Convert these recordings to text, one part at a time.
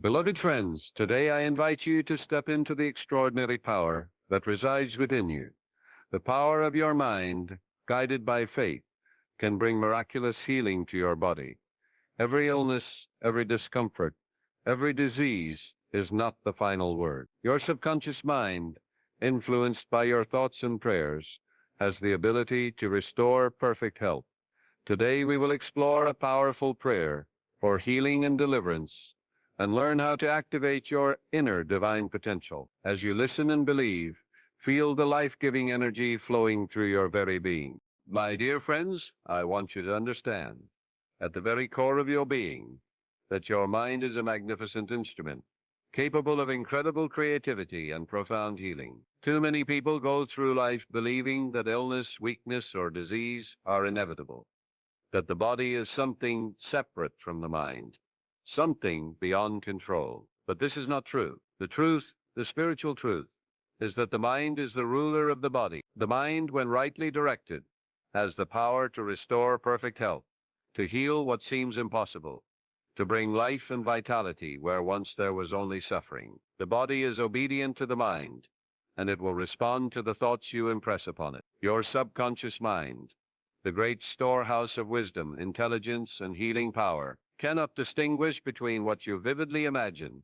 Beloved friends, today I invite you to step into the extraordinary power that resides within you. The power of your mind, guided by faith, can bring miraculous healing to your body. Every illness, every discomfort, every disease is not the final word. Your subconscious mind, influenced by your thoughts and prayers, has the ability to restore perfect health. Today we will explore a powerful prayer for healing and deliverance and learn how to activate your inner divine potential. As you listen and believe, feel the life-giving energy flowing through your very being. My dear friends, I want you to understand, at the very core of your being, that your mind is a magnificent instrument, capable of incredible creativity and profound healing. Too many people go through life believing that illness, weakness, or disease are inevitable, that the body is something separate from the mind, something beyond control. But this is not true. The truth, the spiritual truth, is that the mind is the ruler of the body. The mind, when rightly directed, has the power to restore perfect health, to heal what seems impossible, to bring life and vitality where once there was only suffering. The body is obedient to the mind, and it will respond to the thoughts you impress upon it. Your subconscious mind, the great storehouse of wisdom, intelligence, and healing power, cannot distinguish between what you vividly imagine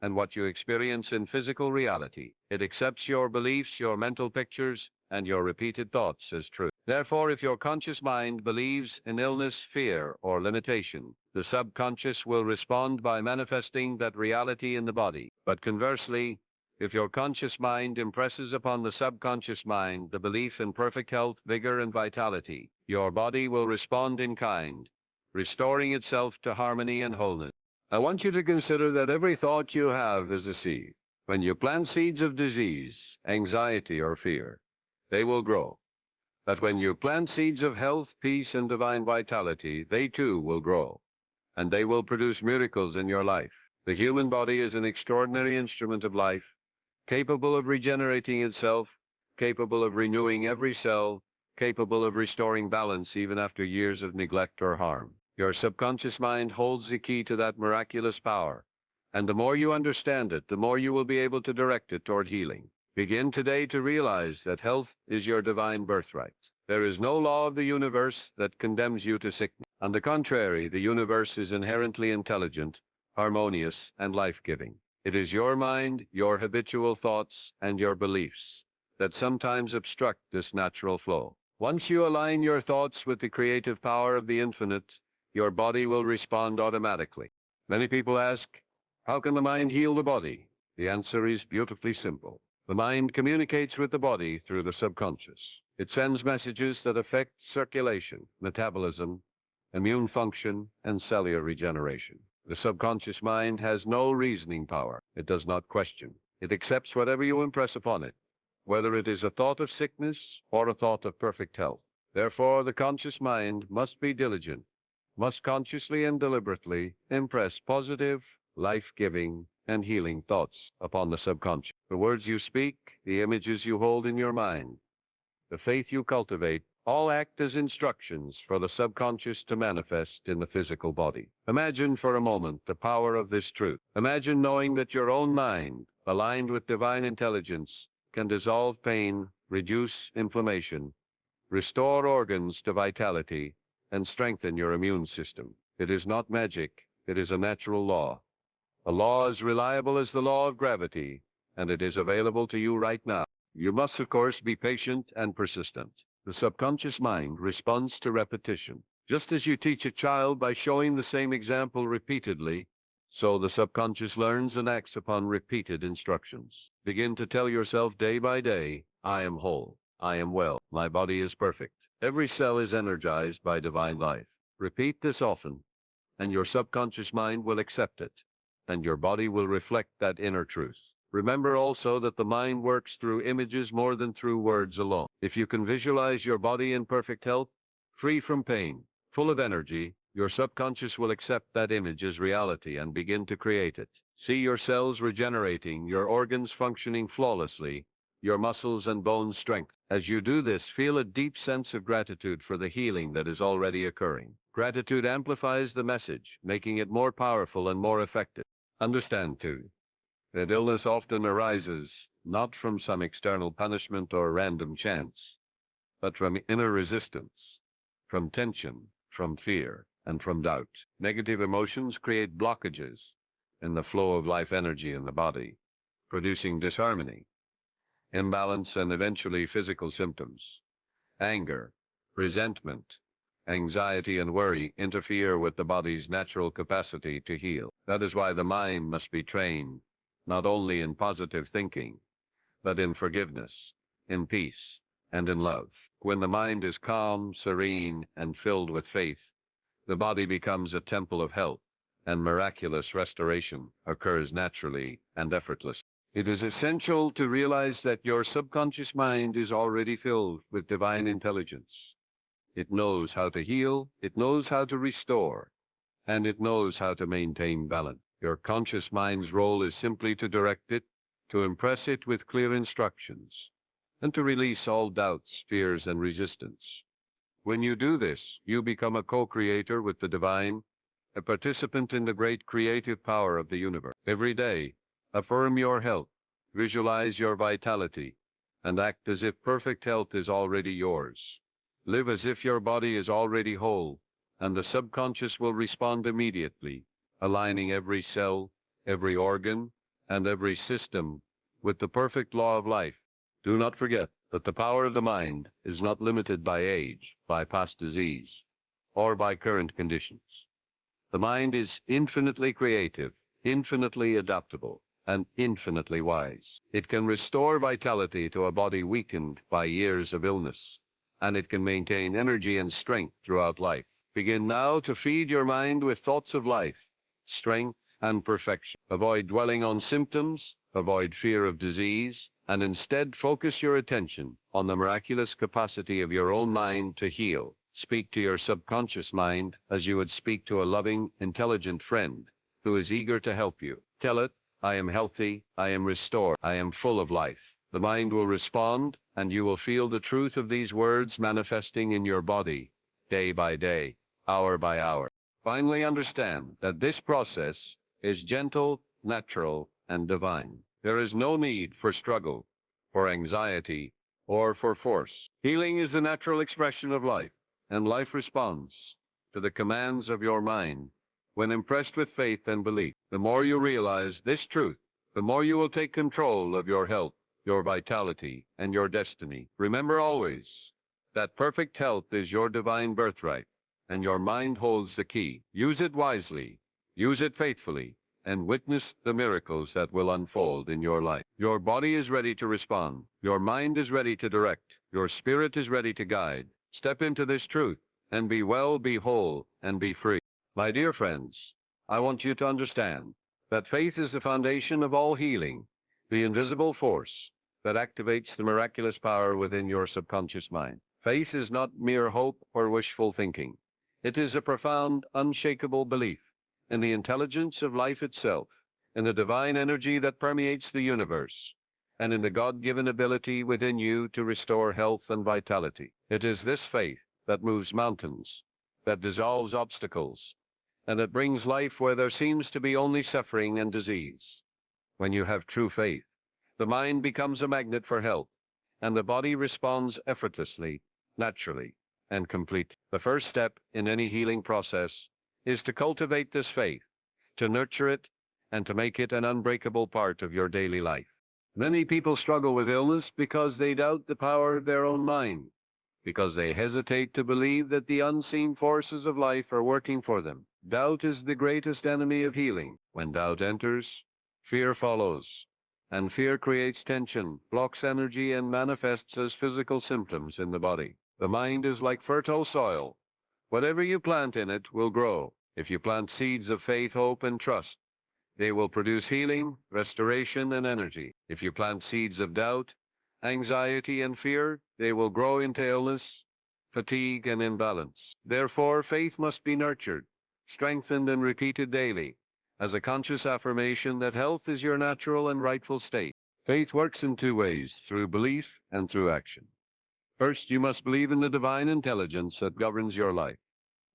and what you experience in physical reality. It accepts your beliefs, your mental pictures, and your repeated thoughts as true. Therefore, if your conscious mind believes in illness, fear, or limitation, the subconscious will respond by manifesting that reality in the body. But conversely, if your conscious mind impresses upon the subconscious mind the belief in perfect health, vigor, and vitality, your body will respond in kind, restoring itself to harmony and wholeness. I want you to consider that every thought you have is a seed. When you plant seeds of disease, anxiety, or fear, they will grow. But when you plant seeds of health, peace, and divine vitality, they too will grow, and they will produce miracles in your life. The human body is an extraordinary instrument of life, capable of regenerating itself, capable of renewing every cell, capable of restoring balance even after years of neglect or harm. Your subconscious mind holds the key to that miraculous power, and the more you understand it, the more you will be able to direct it toward healing. Begin today to realize that health is your divine birthright. There is no law of the universe that condemns you to sickness. On the contrary, the universe is inherently intelligent, harmonious, and life-giving. It is your mind, your habitual thoughts, and your beliefs that sometimes obstruct this natural flow. Once you align your thoughts with the creative power of the infinite, your body will respond automatically. Many people ask, how can the mind heal the body? The answer is beautifully simple. The mind communicates with the body through the subconscious. It sends messages that affect circulation, metabolism, immune function, and cellular regeneration. The subconscious mind has no reasoning power. It does not question. It accepts whatever you impress upon it, whether it is a thought of sickness or a thought of perfect health. Therefore, the conscious mind must be diligent, must consciously and deliberately impress positive, life-giving, and healing thoughts upon the subconscious. The words you speak, the images you hold in your mind, the faith you cultivate, all act as instructions for the subconscious to manifest in the physical body. Imagine for a moment the power of this truth. Imagine knowing that your own mind, aligned with divine intelligence, can dissolve pain, reduce inflammation, restore organs to vitality, and strengthen your immune system. It is not magic, it is a natural law. A law as reliable as the law of gravity, and it is available to you right now. You must, of course, be patient and persistent. The subconscious mind responds to repetition. Just as you teach a child by showing the same example repeatedly, so the subconscious learns and acts upon repeated instructions. Begin to tell yourself day by day, I am whole, I am well, my body is perfect. Every cell is energized by divine life. Repeat this often, and your subconscious mind will accept it, and your body will reflect that inner truth. Remember also that the mind works through images more than through words alone. If you can visualize your body in perfect health, free from pain, full of energy, your subconscious will accept that image as reality and begin to create it. See your cells regenerating, your organs functioning flawlessly, your muscles and bones strength. As you do this, feel a deep sense of gratitude for the healing that is already occurring. Gratitude amplifies the message, making it more powerful and more effective. Understand, too, that illness often arises not from some external punishment or random chance, but from inner resistance, from tension, from fear, and from doubt. Negative emotions create blockages in the flow of life energy in the body, producing disharmony, imbalance, and eventually physical symptoms. Anger, resentment, anxiety, and worry interfere with the body's natural capacity to heal. That is why the mind must be trained not only in positive thinking, but in forgiveness, in peace, and in love. When the mind is calm, serene, and filled with faith, the body becomes a temple of health, and miraculous restoration occurs naturally and effortlessly. It is essential to realize that your subconscious mind is already filled with divine intelligence. It knows how to heal, it knows how to restore, and it knows how to maintain balance. Your conscious mind's role is simply to direct it, to impress it with clear instructions, and to release all doubts, fears, and resistance. When you do this, you become a co-creator with the divine, a participant in the great creative power of the universe. Every day, affirm your health, visualize your vitality, and act as if perfect health is already yours. Live as if your body is already whole, and the subconscious will respond immediately, aligning every cell, every organ, and every system with the perfect law of life. Do not forget that the power of the mind is not limited by age, by past disease, or by current conditions. The mind is infinitely creative, infinitely adaptable, and infinitely wise. It can restore vitality to a body weakened by years of illness, and it can maintain energy and strength throughout life. Begin now to feed your mind with thoughts of life, strength, and perfection. Avoid dwelling on symptoms, avoid fear of disease, and instead focus your attention on the miraculous capacity of your own mind to heal. Speak to your subconscious mind as you would speak to a loving, intelligent friend who is eager to help you. Tell it, I am healthy, I am restored, I am full of life. The mind will respond, and you will feel the truth of these words manifesting in your body, day by day, hour by hour. Finally, understand that this process is gentle, natural, and divine. There is no need for struggle, for anxiety, or for force. Healing is the natural expression of life, and life responds to the commands of your mind when impressed with faith and belief. The more you realize this truth, the more you will take control of your health, your vitality, and your destiny. Remember always that perfect health is your divine birthright, and your mind holds the key. Use it wisely, use it faithfully, and witness the miracles that will unfold in your life. Your body is ready to respond. Your mind is ready to direct. Your spirit is ready to guide. Step into this truth and be well, be whole, and be free. My dear friends, I want you to understand that faith is the foundation of all healing, the invisible force that activates the miraculous power within your subconscious mind. Faith is not mere hope or wishful thinking. It is a profound, unshakable belief in the intelligence of life itself, in the divine energy that permeates the universe, and in the God-given ability within you to restore health and vitality. It is this faith that moves mountains, that dissolves obstacles, and that brings life where there seems to be only suffering and disease. When you have true faith, the mind becomes a magnet for health, and the body responds effortlessly, naturally, and completely. The first step in any healing process is to cultivate this faith, to nurture it, and to make it an unbreakable part of your daily life. Many people struggle with illness because they doubt the power of their own mind, because they hesitate to believe that the unseen forces of life are working for them. Doubt is the greatest enemy of healing. When doubt enters, fear follows, and fear creates tension, blocks energy, and manifests as physical symptoms in the body. The mind is like fertile soil. Whatever you plant in it will grow. If you plant seeds of faith, hope, and trust, they will produce healing, restoration, and energy. If you plant seeds of doubt, anxiety, and fear, they will grow into illness, fatigue, and imbalance. Therefore, faith must be nurtured, strengthened, and repeated daily as a conscious affirmation that health is your natural and rightful state. Faith works in two ways, through belief and through action. First, you must believe in the divine intelligence that governs your life.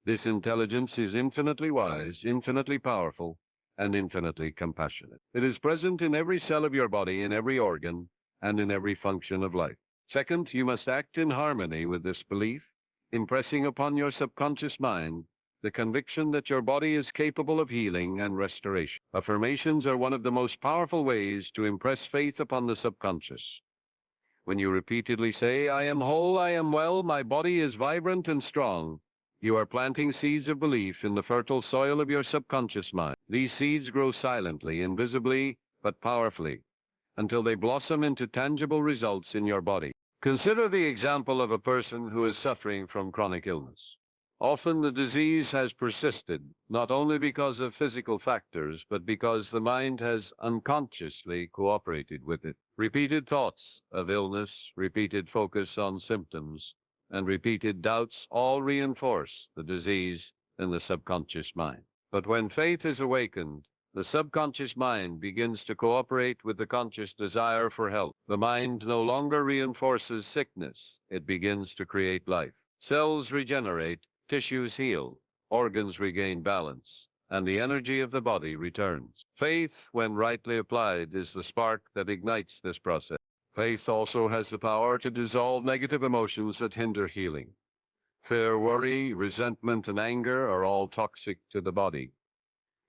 This intelligence is infinitely wise, infinitely powerful, and infinitely compassionate. It is present in every cell of your body, in every organ, and in every function of life. Second, you must act in harmony with this belief, impressing upon your subconscious mind the conviction that your body is capable of healing and restoration. Affirmations are one of the most powerful ways to impress faith upon the subconscious. When you repeatedly say, "I am whole, I am well, my body is vibrant and strong," you are planting seeds of belief in the fertile soil of your subconscious mind. These seeds grow silently, invisibly, but powerfully, until they blossom into tangible results in your body. Consider the example of a person who is suffering from chronic illness. Often the disease has persisted, not only because of physical factors, but because the mind has unconsciously cooperated with it. Repeated thoughts of illness, repeated focus on symptoms, and repeated doubts all reinforce the disease in the subconscious mind. But when faith is awakened, the subconscious mind begins to cooperate with the conscious desire for health. The mind no longer reinforces sickness. It begins to create life. Cells regenerate, tissues heal, organs regain balance, and the energy of the body returns. Faith, when rightly applied, is the spark that ignites this process. Faith also has the power to dissolve negative emotions that hinder healing. Fear, worry, resentment, and anger are all toxic to the body.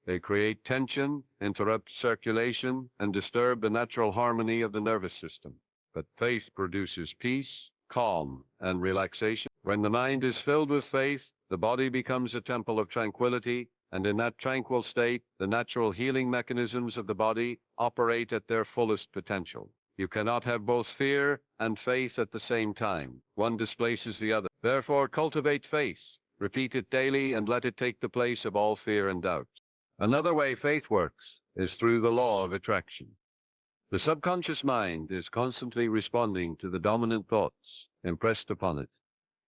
They create tension, interrupt circulation, and disturb the natural harmony of the nervous system. But faith produces peace, calm, and relaxation. When the mind is filled with faith, the body becomes a temple of tranquility, and in that tranquil state, the natural healing mechanisms of the body operate at their fullest potential. You cannot have both fear and faith at the same time. One displaces the other. Therefore, cultivate faith. Repeat it daily and let it take the place of all fear and doubt. Another way faith works is through the law of attraction. The subconscious mind is constantly responding to the dominant thoughts impressed upon it.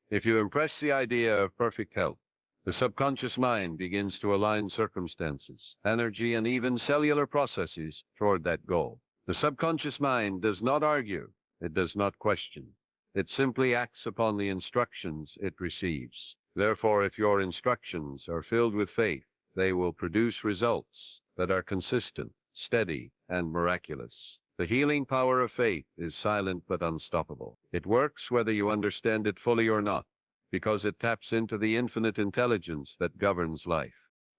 If you impress the idea of perfect health, the subconscious mind begins to align circumstances, energy, and even cellular processes toward that goal. The subconscious mind does not argue. It does not question. It simply acts upon the instructions it receives. Therefore, if your instructions are filled with faith, they will produce results that are consistent, steady, and miraculous. The healing power of faith is silent but unstoppable. It works whether you understand it fully or not, because it taps into the infinite intelligence that governs life.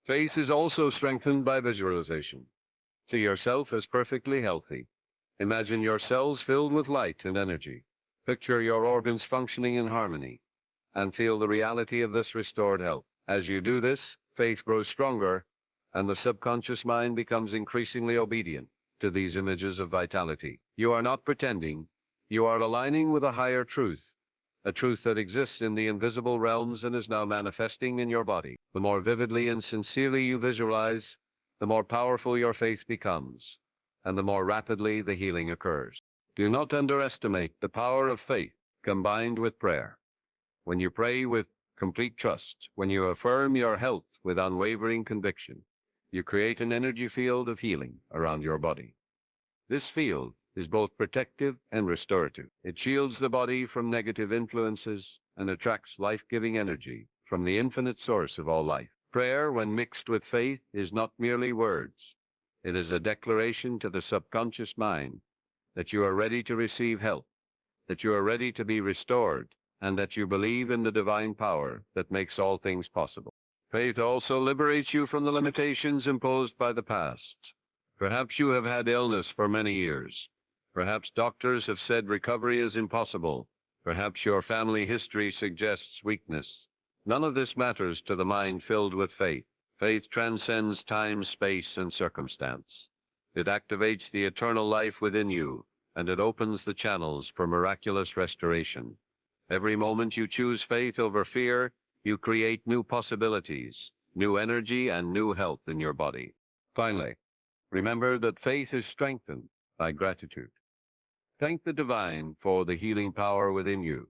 Faith is also strengthened by visualization. See yourself as perfectly healthy. Imagine your cells filled with light and energy. Picture your organs functioning in harmony, and feel the reality of this restored health. As you do this, faith grows stronger, and the subconscious mind becomes increasingly obedient to these images of vitality. You are not pretending. You are aligning with a higher truth, a truth that exists in the invisible realms and is now manifesting in your body. The more vividly and sincerely you visualize, the more powerful your faith becomes, and the more rapidly the healing occurs. Do not underestimate the power of faith combined with prayer. When you pray with complete trust, when you affirm your health with unwavering conviction, you create an energy field of healing around your body. This field is both protective and restorative. It shields the body from negative influences and attracts life-giving energy from the infinite source of all life. Prayer, when mixed with faith, is not merely words. It is a declaration to the subconscious mind that you are ready to receive help, that you are ready to be restored, and that you believe in the divine power that makes all things possible. Faith also liberates you from the limitations imposed by the past. Perhaps you have had illness for many years. Perhaps doctors have said recovery is impossible. Perhaps your family history suggests weakness. None of this matters to the mind filled with faith. Faith transcends time, space, and circumstance. It activates the eternal life within you, and it opens the channels for miraculous restoration. Every moment you choose faith over fear, you create new possibilities, new energy, and new health in your body. Finally, remember that faith is strengthened by gratitude. Thank the divine for the healing power within you.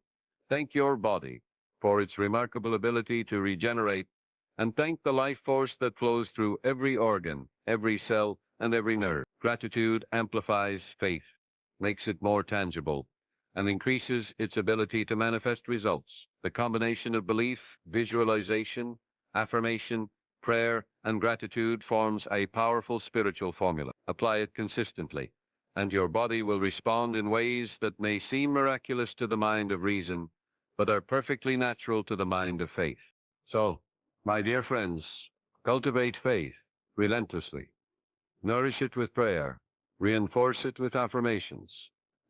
Thank your body for its remarkable ability to regenerate, and thank the life force that flows through every organ, every cell, and every nerve. Gratitude amplifies faith, makes it more tangible, and increases its ability to manifest results. The combination of belief, visualization, affirmation, Prayer and gratitude forms a powerful spiritual formula. Apply it consistently, and your body will respond in ways that may seem miraculous to the mind of reason, but are perfectly natural to the mind of faith. So, my dear friends, cultivate faith relentlessly. Nourish it with prayer. Reinforce it with affirmations.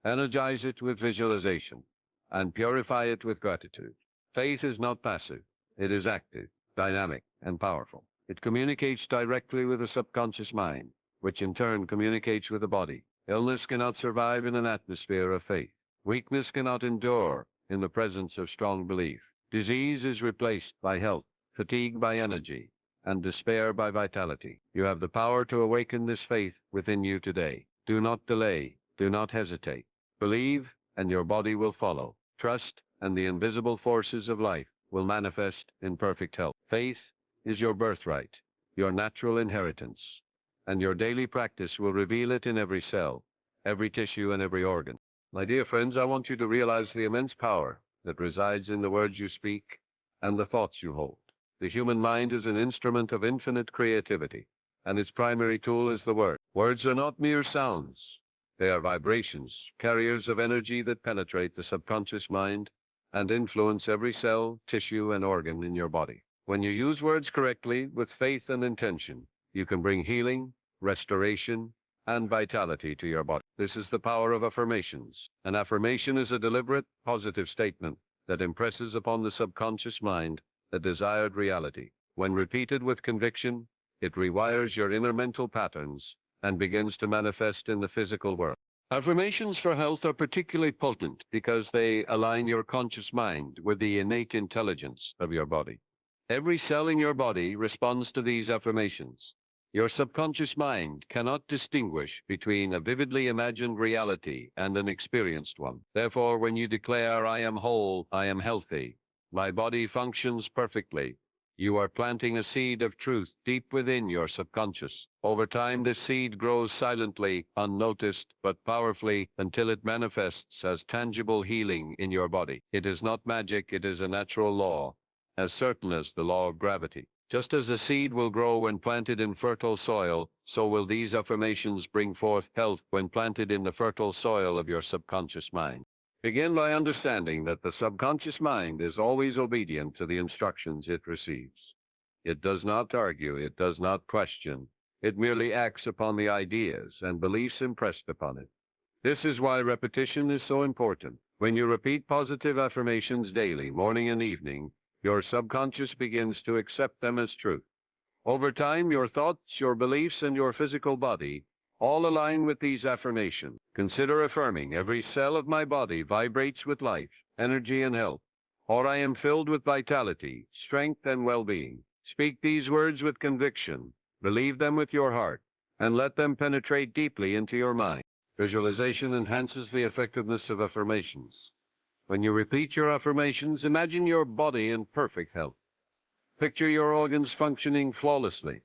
Energize it with visualization. And purify it with gratitude. Faith is not passive. It is active, dynamic, and powerful. It communicates directly with the subconscious mind, which in turn communicates with the body. Illness cannot survive in an atmosphere of faith. Weakness cannot endure in the presence of strong belief. Disease is replaced by health, fatigue by energy, and despair by vitality. You have the power to awaken this faith within you today. Do not delay. Do not hesitate. Believe, and your body will follow. Trust, and the invisible forces of life will manifest in perfect health. Faith is your birthright, your natural inheritance, and your daily practice will reveal it in every cell, every tissue, and every organ. My dear friends, I want you to realize the immense power that resides in the words you speak and the thoughts you hold. The human mind is an instrument of infinite creativity, and its primary tool is the word. Words are not mere sounds. They are vibrations, carriers of energy that penetrate the subconscious mind and influence every cell, tissue, and organ in your body. When you use words correctly, with faith and intention, you can bring healing, restoration, and vitality to your body. This is the power of affirmations. An affirmation is a deliberate, positive statement that impresses upon the subconscious mind a desired reality. When repeated with conviction, it rewires your inner mental patterns and begins to manifest in the physical world. Affirmations for health are particularly potent because they align your conscious mind with the innate intelligence of your body. Every cell in your body responds to these affirmations. Your subconscious mind cannot distinguish between a vividly imagined reality and an experienced one. Therefore, when you declare, "I am whole, I am healthy, my body functions perfectly," you are planting a seed of truth deep within your subconscious. Over time, this seed grows silently, unnoticed, but powerfully until it manifests as tangible healing in your body. It is not magic, it is a natural law, as certain as the law of gravity. Just as a seed will grow when planted in fertile soil, so will these affirmations bring forth health when planted in the fertile soil of your subconscious mind. Begin by understanding that the subconscious mind is always obedient to the instructions it receives. It does not argue, it does not question, it merely acts upon the ideas and beliefs impressed upon it. This is why repetition is so important. When you repeat positive affirmations daily, morning and evening, your subconscious begins to accept them as truth. Over time, your thoughts, your beliefs, and your physical body all align with these affirmations. Consider affirming, "Every cell of my body vibrates with life, energy, and health," or "I am filled with vitality, strength, and well-being." Speak these words with conviction, believe them with your heart, and let them penetrate deeply into your mind. Visualization enhances the effectiveness of affirmations. When you repeat your affirmations, imagine your body in perfect health. Picture your organs functioning flawlessly,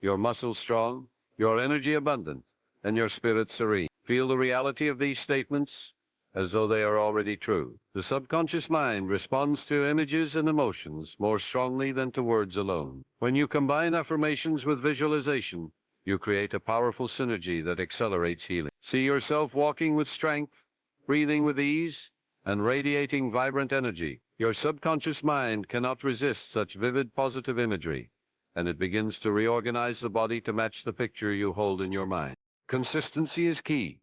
your muscles strong, your energy abundant, and your spirit serene. Feel the reality of these statements as though they are already true. The subconscious mind responds to images and emotions more strongly than to words alone. When you combine affirmations with visualization, you create a powerful synergy that accelerates healing. See yourself walking with strength, breathing with ease, and radiating vibrant energy. Your subconscious mind cannot resist such vivid positive imagery, and it begins to reorganize the body to match the picture you hold in your mind. Consistency is key.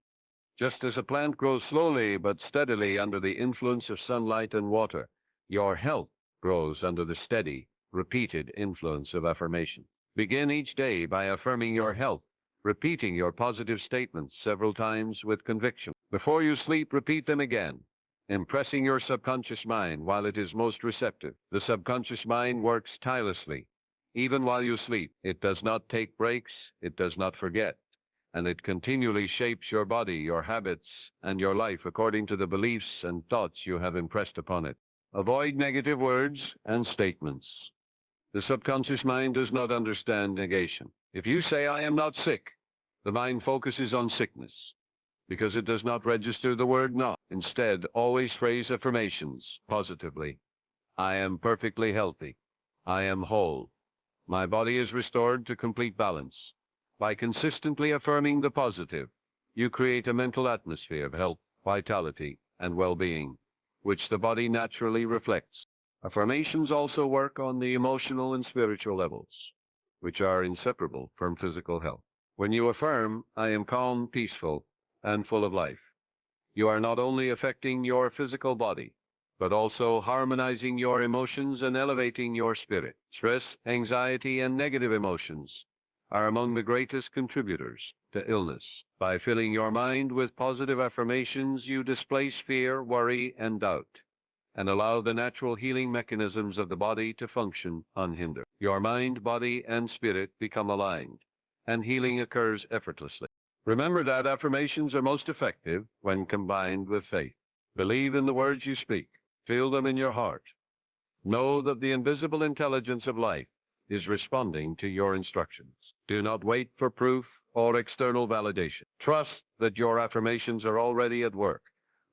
Just as a plant grows slowly but steadily under the influence of sunlight and water, your health grows under the steady, repeated influence of affirmation. Begin each day by affirming your health, repeating your positive statements several times with conviction. Before you sleep, repeat them again, impressing your subconscious mind while it is most receptive. The subconscious mind works tirelessly. Even while you sleep, it does not take breaks, it does not forget, and it continually shapes your body, your habits, and your life according to the beliefs and thoughts you have impressed upon it. Avoid negative words and statements. The subconscious mind does not understand negation. If you say, "I am not sick," the mind focuses on sickness, because it does not register the word not. Instead, always phrase affirmations positively. "I am perfectly healthy. I am whole. My body is restored to complete balance. By consistently affirming the positive, you create a mental atmosphere of health, vitality, and well-being, which the body naturally reflects. Affirmations also work on the emotional and spiritual levels, which are inseparable from physical health. When you affirm, "I am calm, peaceful, and full of life," you are not only affecting your physical body, but also harmonizing your emotions and elevating your spirit. Stress, anxiety, and negative emotions are among the greatest contributors to illness. By filling your mind with positive affirmations, you displace fear, worry, and doubt, and allow the natural healing mechanisms of the body to function unhindered. Your mind, body, and spirit become aligned, and healing occurs effortlessly. Remember that affirmations are most effective when combined with faith. Believe in the words you speak. Feel them in your heart. Know that the invisible intelligence of life is responding to your instructions. Do not wait for proof or external validation. Trust that your affirmations are already at work,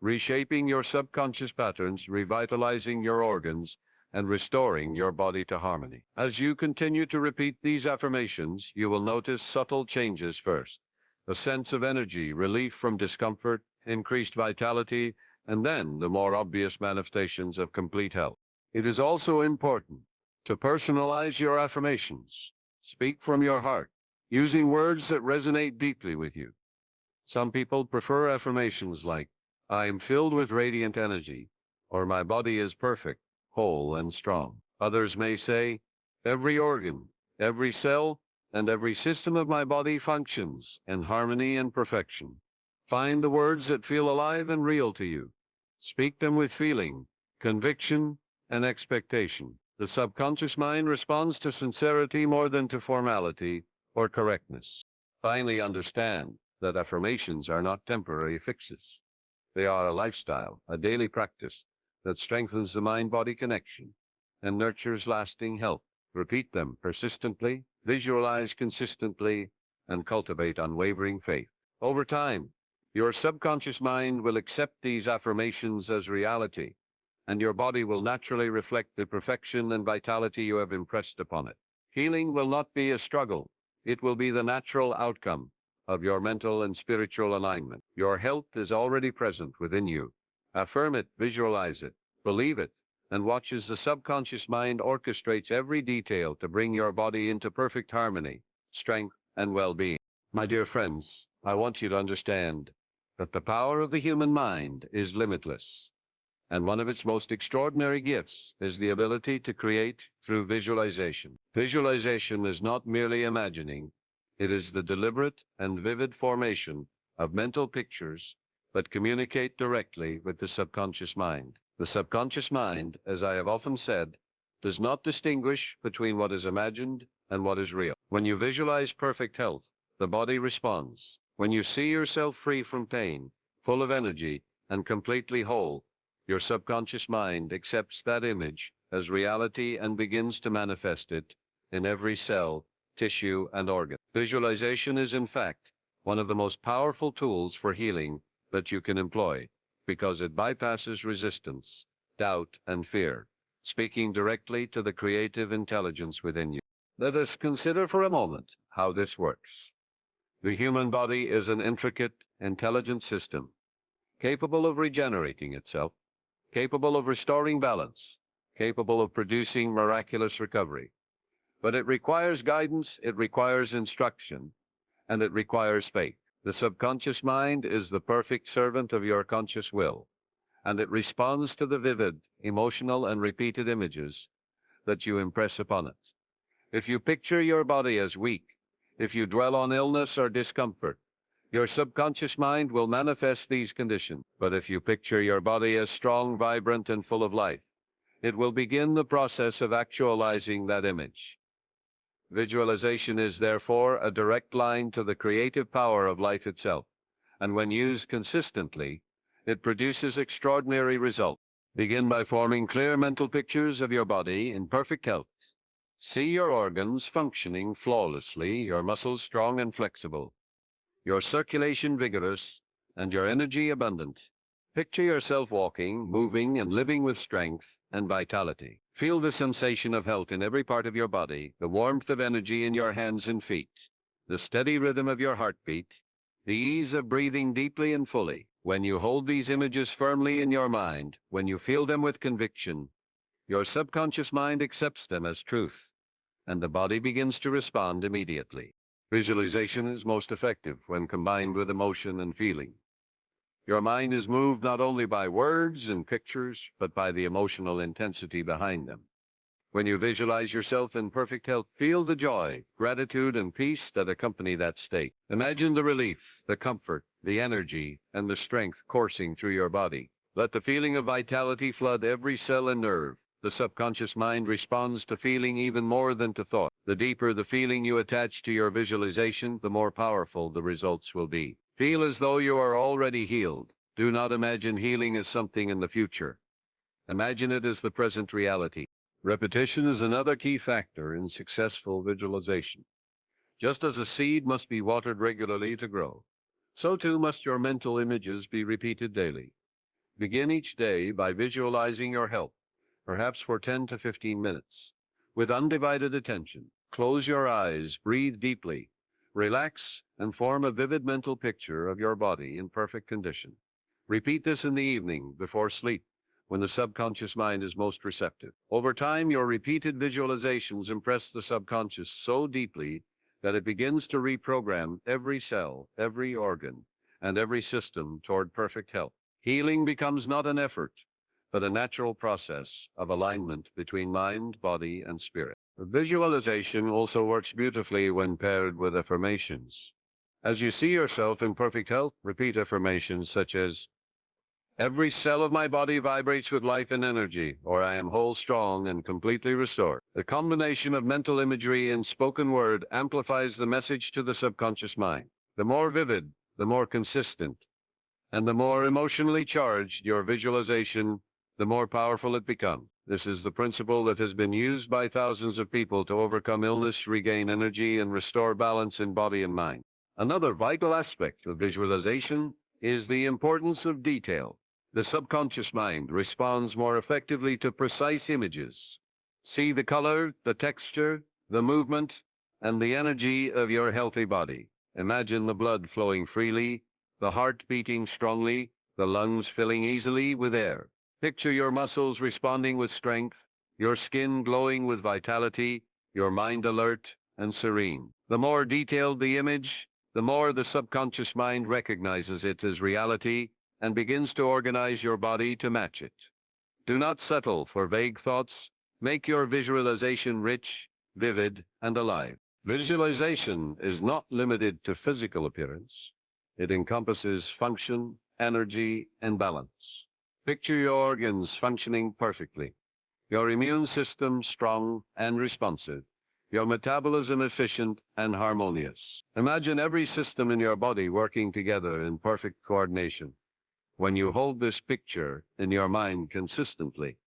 reshaping your subconscious patterns, revitalizing your organs, and restoring your body to harmony. As you continue to repeat these affirmations, you will notice subtle changes first. A sense of energy, relief from discomfort, increased vitality, and then the more obvious manifestations of complete health. It is also important to personalize your affirmations. Speak from your heart, using words that resonate deeply with you. Some people prefer affirmations like, "I am filled with radiant energy," or "My body is perfect, whole, and strong." Others may say, "Every organ, every cell, and every system of my body functions in harmony and perfection." Find the words that feel alive and real to you. Speak them with feeling, conviction, and expectation. The subconscious mind responds to sincerity more than to formality or correctness. Finally, understand that affirmations are not temporary fixes. They are a lifestyle, a daily practice that strengthens the mind-body connection and nurtures lasting health. Repeat them persistently, visualize consistently, and cultivate unwavering faith. Over time, your subconscious mind will accept these affirmations as reality, and your body will naturally reflect the perfection and vitality you have impressed upon it. Healing will not be a struggle. It will be the natural outcome of your mental and spiritual alignment. Your health is already present within you. Affirm it, visualize it, believe it, and watch as the subconscious mind orchestrates every detail to bring your body into perfect harmony, strength, and well-being. My dear friends, I want you to understand that the power of the human mind is limitless, and one of its most extraordinary gifts is the ability to create through visualization. Visualization is not merely imagining, it is the deliberate and vivid formation of mental pictures that communicate directly with the subconscious mind. The subconscious mind, as I have often said, does not distinguish between what is imagined and what is real. When you visualize perfect health, the body responds. When you see yourself free from pain, full of energy, and completely whole, your subconscious mind accepts that image as reality and begins to manifest it in every cell, tissue, and organ. Visualization is, in fact, one of the most powerful tools for healing that you can employ, because it bypasses resistance, doubt, and fear, speaking directly to the creative intelligence within you. Let us consider for a moment how this works. The human body is an intricate, intelligent system, capable of regenerating itself, capable of restoring balance, capable of producing miraculous recovery. But it requires guidance, it requires instruction, and it requires faith. The subconscious mind is the perfect servant of your conscious will, and it responds to the vivid, emotional, and repeated images that you impress upon it. If you picture your body as weak, if you dwell on illness or discomfort, your subconscious mind will manifest these conditions. But if you picture your body as strong, vibrant, and full of life, it will begin the process of actualizing that image. Visualization is therefore a direct line to the creative power of life itself, and when used consistently, it produces extraordinary results. Begin by forming clear mental pictures of your body in perfect health. See your organs functioning flawlessly, your muscles strong and flexible, your circulation vigorous, and your energy abundant. Picture yourself walking, moving, and living with strength and vitality. Feel the sensation of health in every part of your body, the warmth of energy in your hands and feet, the steady rhythm of your heartbeat, the ease of breathing deeply and fully. When you hold these images firmly in your mind, when you feel them with conviction, your subconscious mind accepts them as truth, and the body begins to respond immediately. Visualization is most effective when combined with emotion and feeling. Your mind is moved not only by words and pictures, but by the emotional intensity behind them. When you visualize yourself in perfect health, feel the joy, gratitude, and peace that accompany that state. Imagine the relief, the comfort, the energy, and the strength coursing through your body. Let the feeling of vitality flood every cell and nerve. The subconscious mind responds to feeling even more than to thought. The deeper the feeling you attach to your visualization, the more powerful the results will be. Feel as though you are already healed. Do not imagine healing as something in the future. Imagine it as the present reality. Repetition is another key factor in successful visualization. Just as a seed must be watered regularly to grow, so too must your mental images be repeated daily. Begin each day by visualizing your health, perhaps for 10 to 15 minutes, with undivided attention. Close your eyes, breathe deeply, relax, and form a vivid mental picture of your body in perfect condition. Repeat this in the evening before sleep, when the subconscious mind is most receptive. Over time, your repeated visualizations impress the subconscious so deeply that it begins to reprogram every cell, every organ, and every system toward perfect health. Healing becomes not an effort, but a natural process of alignment between mind, body, and spirit. Visualization also works beautifully when paired with affirmations. As you see yourself in perfect health, repeat affirmations such as, "Every cell of my body vibrates with life and energy," or "I am whole, strong, and completely restored." The combination of mental imagery and spoken word amplifies the message to the subconscious mind. The more vivid, the more consistent, and the more emotionally charged your visualization, the more powerful it becomes. This is the principle that has been used by thousands of people to overcome illness, regain energy, and restore balance in body and mind. Another vital aspect of visualization is the importance of detail. The subconscious mind responds more effectively to precise images. See the color, the texture, the movement, and the energy of your healthy body. Imagine the blood flowing freely, the heart beating strongly, the lungs filling easily with air. Picture your muscles responding with strength, your skin glowing with vitality, your mind alert and serene. The more detailed the image, the more the subconscious mind recognizes it as reality and begins to organize your body to match it. Do not settle for vague thoughts. Make your visualization rich, vivid, and alive. Visualization is not limited to physical appearance. It encompasses function, energy, and balance. Picture your organs functioning perfectly, your immune system strong and responsive, your metabolism efficient and harmonious. Imagine every system in your body working together in perfect coordination. When you hold this picture in your mind consistently,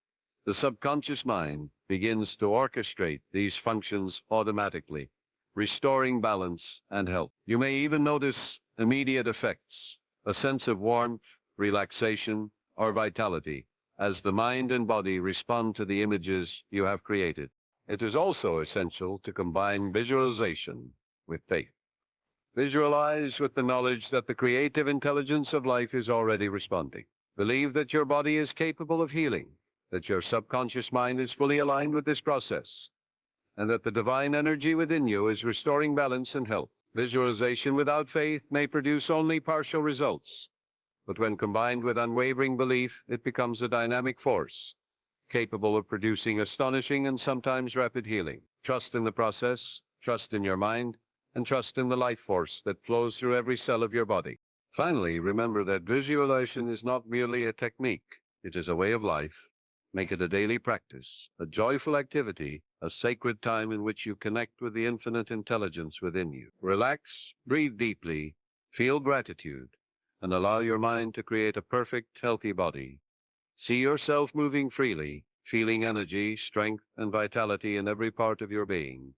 the subconscious mind begins to orchestrate these functions automatically, restoring balance and health. You may even notice immediate effects, a sense of warmth, relaxation, or vitality, as the mind and body respond to the images you have created. It is also essential to combine visualization with faith. Visualize with the knowledge that the creative intelligence of life is already responding. Believe that your body is capable of healing, that your subconscious mind is fully aligned with this process, and that the divine energy within you is restoring balance and health. Visualization without faith may produce only partial results, but when combined with unwavering belief, it becomes a dynamic force, capable of producing astonishing and sometimes rapid healing. Trust in the process, trust in your mind, and trust in the life force that flows through every cell of your body. Finally, remember that visualization is not merely a technique. It is a way of life. Make it a daily practice, a joyful activity, a sacred time in which you connect with the infinite intelligence within you. Relax, breathe deeply, feel gratitude, and allow your mind to create a perfect, healthy body. See yourself moving freely, feeling energy, strength, and vitality in every part of your being.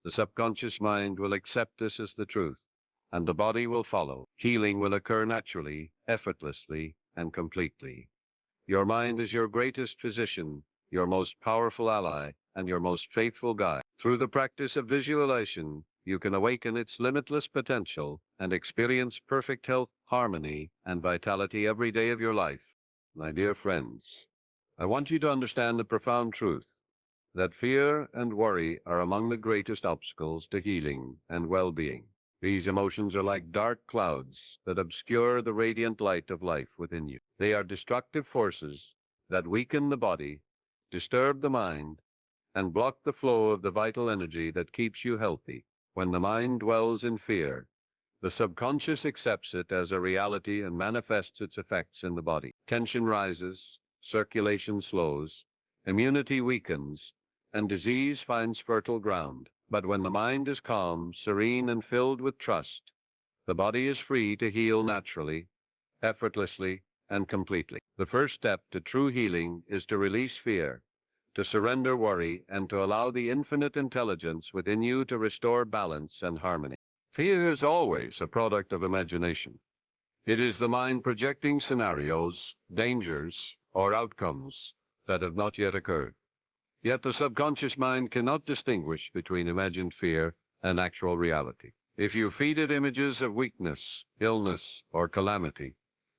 The subconscious mind will accept this as the truth, and the body will follow. Healing will occur naturally, effortlessly, and completely. Your mind is your greatest physician, your most powerful ally, and your most faithful guide. Through the practice of visualization, you can awaken its limitless potential and experience perfect health, harmony, and vitality every day of your life. My dear friends, I want you to understand the profound truth that fear and worry are among the greatest obstacles to healing and well-being. These emotions are like dark clouds that obscure the radiant light of life within you. They are destructive forces that weaken the body, disturb the mind, and block the flow of the vital energy that keeps you healthy. When the mind dwells in fear, the subconscious accepts it as a reality and manifests its effects in the body. Tension rises, circulation slows, immunity weakens, and disease finds fertile ground. But when the mind is calm, serene, and filled with trust, the body is free to heal naturally, effortlessly, and completely. The first step to true healing is to release fear, to surrender worry, and to allow the infinite intelligence within you to restore balance and harmony. Fear is always a product of imagination. It is the mind projecting scenarios, dangers, or outcomes that have not yet occurred. Yet the subconscious mind cannot distinguish between imagined fear and actual reality. If you feed it images of weakness, illness, or calamity,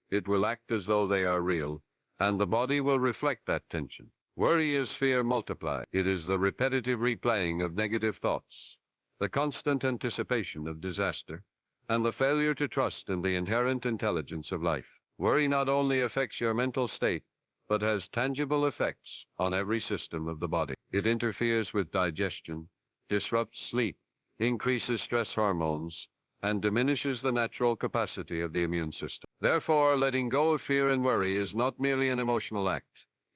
it will act as though they are real, and the body will reflect that tension. Worry is fear multiplied. It is the repetitive replaying of negative thoughts, the constant anticipation of disaster, and the failure to trust in the inherent intelligence of life. Worry not only affects your mental state, but has tangible effects on every system of the body. It interferes with digestion, disrupts sleep, increases stress hormones, and diminishes the natural capacity of the immune system. Therefore, letting go of fear and worry is not merely an emotional act.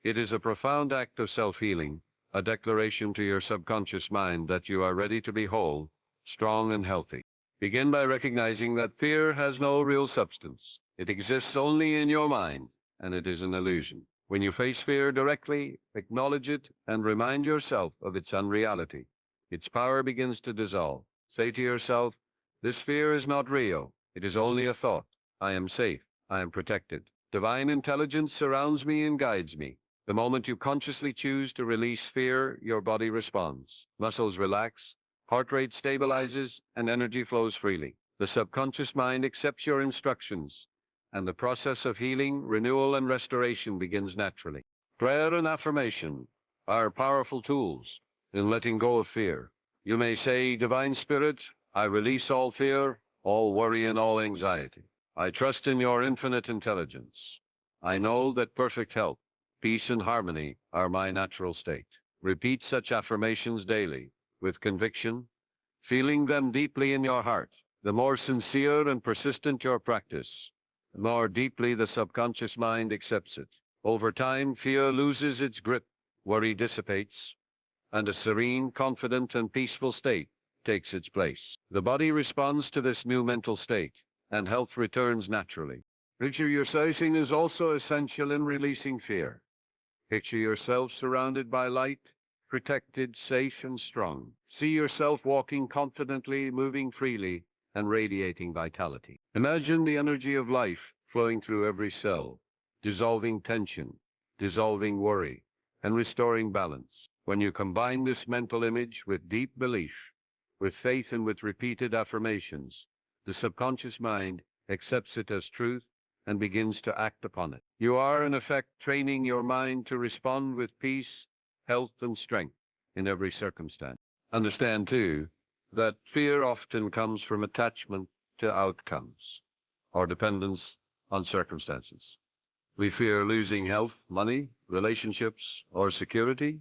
It is a profound act of self-healing, a declaration to your subconscious mind that you are ready to be whole, strong, and healthy. Begin by recognizing that fear has no real substance. It exists only in your mind, and it is an illusion. When you face fear directly, acknowledge it and remind yourself of its unreality. Its power begins to dissolve. Say to yourself, "This fear is not real. It is only a thought. I am safe. I am protected. Divine intelligence surrounds me and guides me." The moment you consciously choose to release fear, your body responds. Muscles relax, heart rate stabilizes, and energy flows freely. The subconscious mind accepts your instructions, and the process of healing, renewal, and restoration begins naturally. Prayer and affirmation are powerful tools in letting go of fear. You may say, "Divine Spirit, I release all fear, all worry, and all anxiety. I trust in your infinite intelligence. I know that perfect health, peace, and harmony are my natural state." Repeat such affirmations daily, with conviction, feeling them deeply in your heart. The more sincere and persistent your practice, the more deeply the subconscious mind accepts it. Over time, fear loses its grip, worry dissipates, and a serene, confident, and peaceful state takes its place. The body responds to this new mental state, and health returns naturally. Visualization is also essential in releasing fear. Picture yourself surrounded by light, protected, safe, and strong. See yourself walking confidently, moving freely, and radiating vitality. Imagine the energy of life flowing through every cell, dissolving tension, dissolving worry, and restoring balance. When you combine this mental image with deep belief, with faith, and with repeated affirmations, the subconscious mind accepts it as truth and begins to act upon it. You are, in effect, training your mind to respond with peace, health, and strength in every circumstance. Understand, too, that fear often comes from attachment to outcomes or dependence on circumstances. We fear losing health, money, relationships, or security,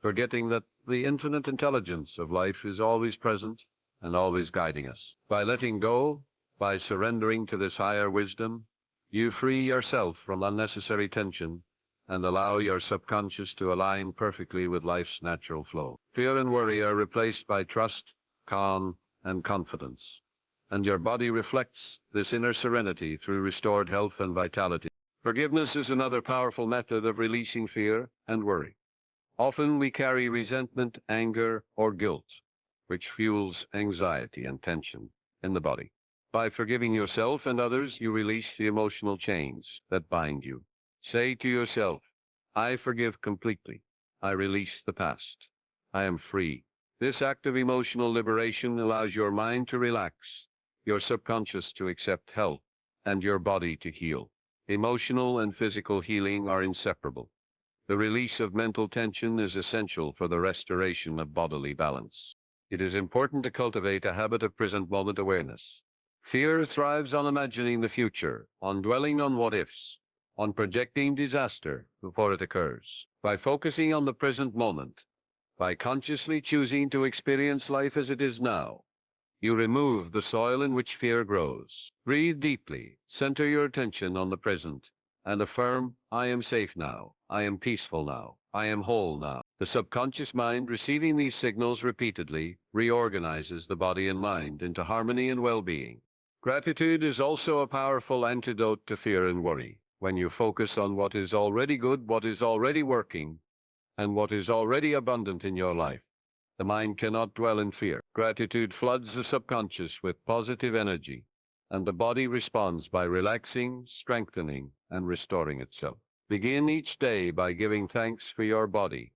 forgetting that the infinite intelligence of life is always present and always guiding us. By letting go, by surrendering to this higher wisdom, you free yourself from unnecessary tension and allow your subconscious to align perfectly with life's natural flow. Fear and worry are replaced by trust, calm, and confidence, and your body reflects this inner serenity through restored health and vitality. Forgiveness is another powerful method of releasing fear and worry. Often we carry resentment, anger, or guilt, which fuels anxiety and tension in the body. By forgiving yourself and others, you release the emotional chains that bind you. Say to yourself, "I forgive completely. I release the past. I am free. This act of emotional liberation allows your mind to relax, your subconscious to accept help, and your body to heal. Emotional and physical healing are inseparable. The release of mental tension is essential for the restoration of bodily balance. It is important to cultivate a habit of present moment awareness. Fear thrives on imagining the future, on dwelling on what-ifs, on projecting disaster before it occurs. By focusing on the present moment, by consciously choosing to experience life as it is now, you remove the soil in which fear grows. Breathe deeply, center your attention on the present, and affirm, I am safe now, I am peaceful now, I am whole now. The subconscious mind, receiving these signals repeatedly, reorganizes the body and mind into harmony and well-being. Gratitude is also a powerful antidote to fear and worry. When you focus on what is already good, what is already working, and what is already abundant in your life, the mind cannot dwell in fear. Gratitude floods the subconscious with positive energy, and the body responds by relaxing, strengthening, and restoring itself. Begin each day by giving thanks for your body,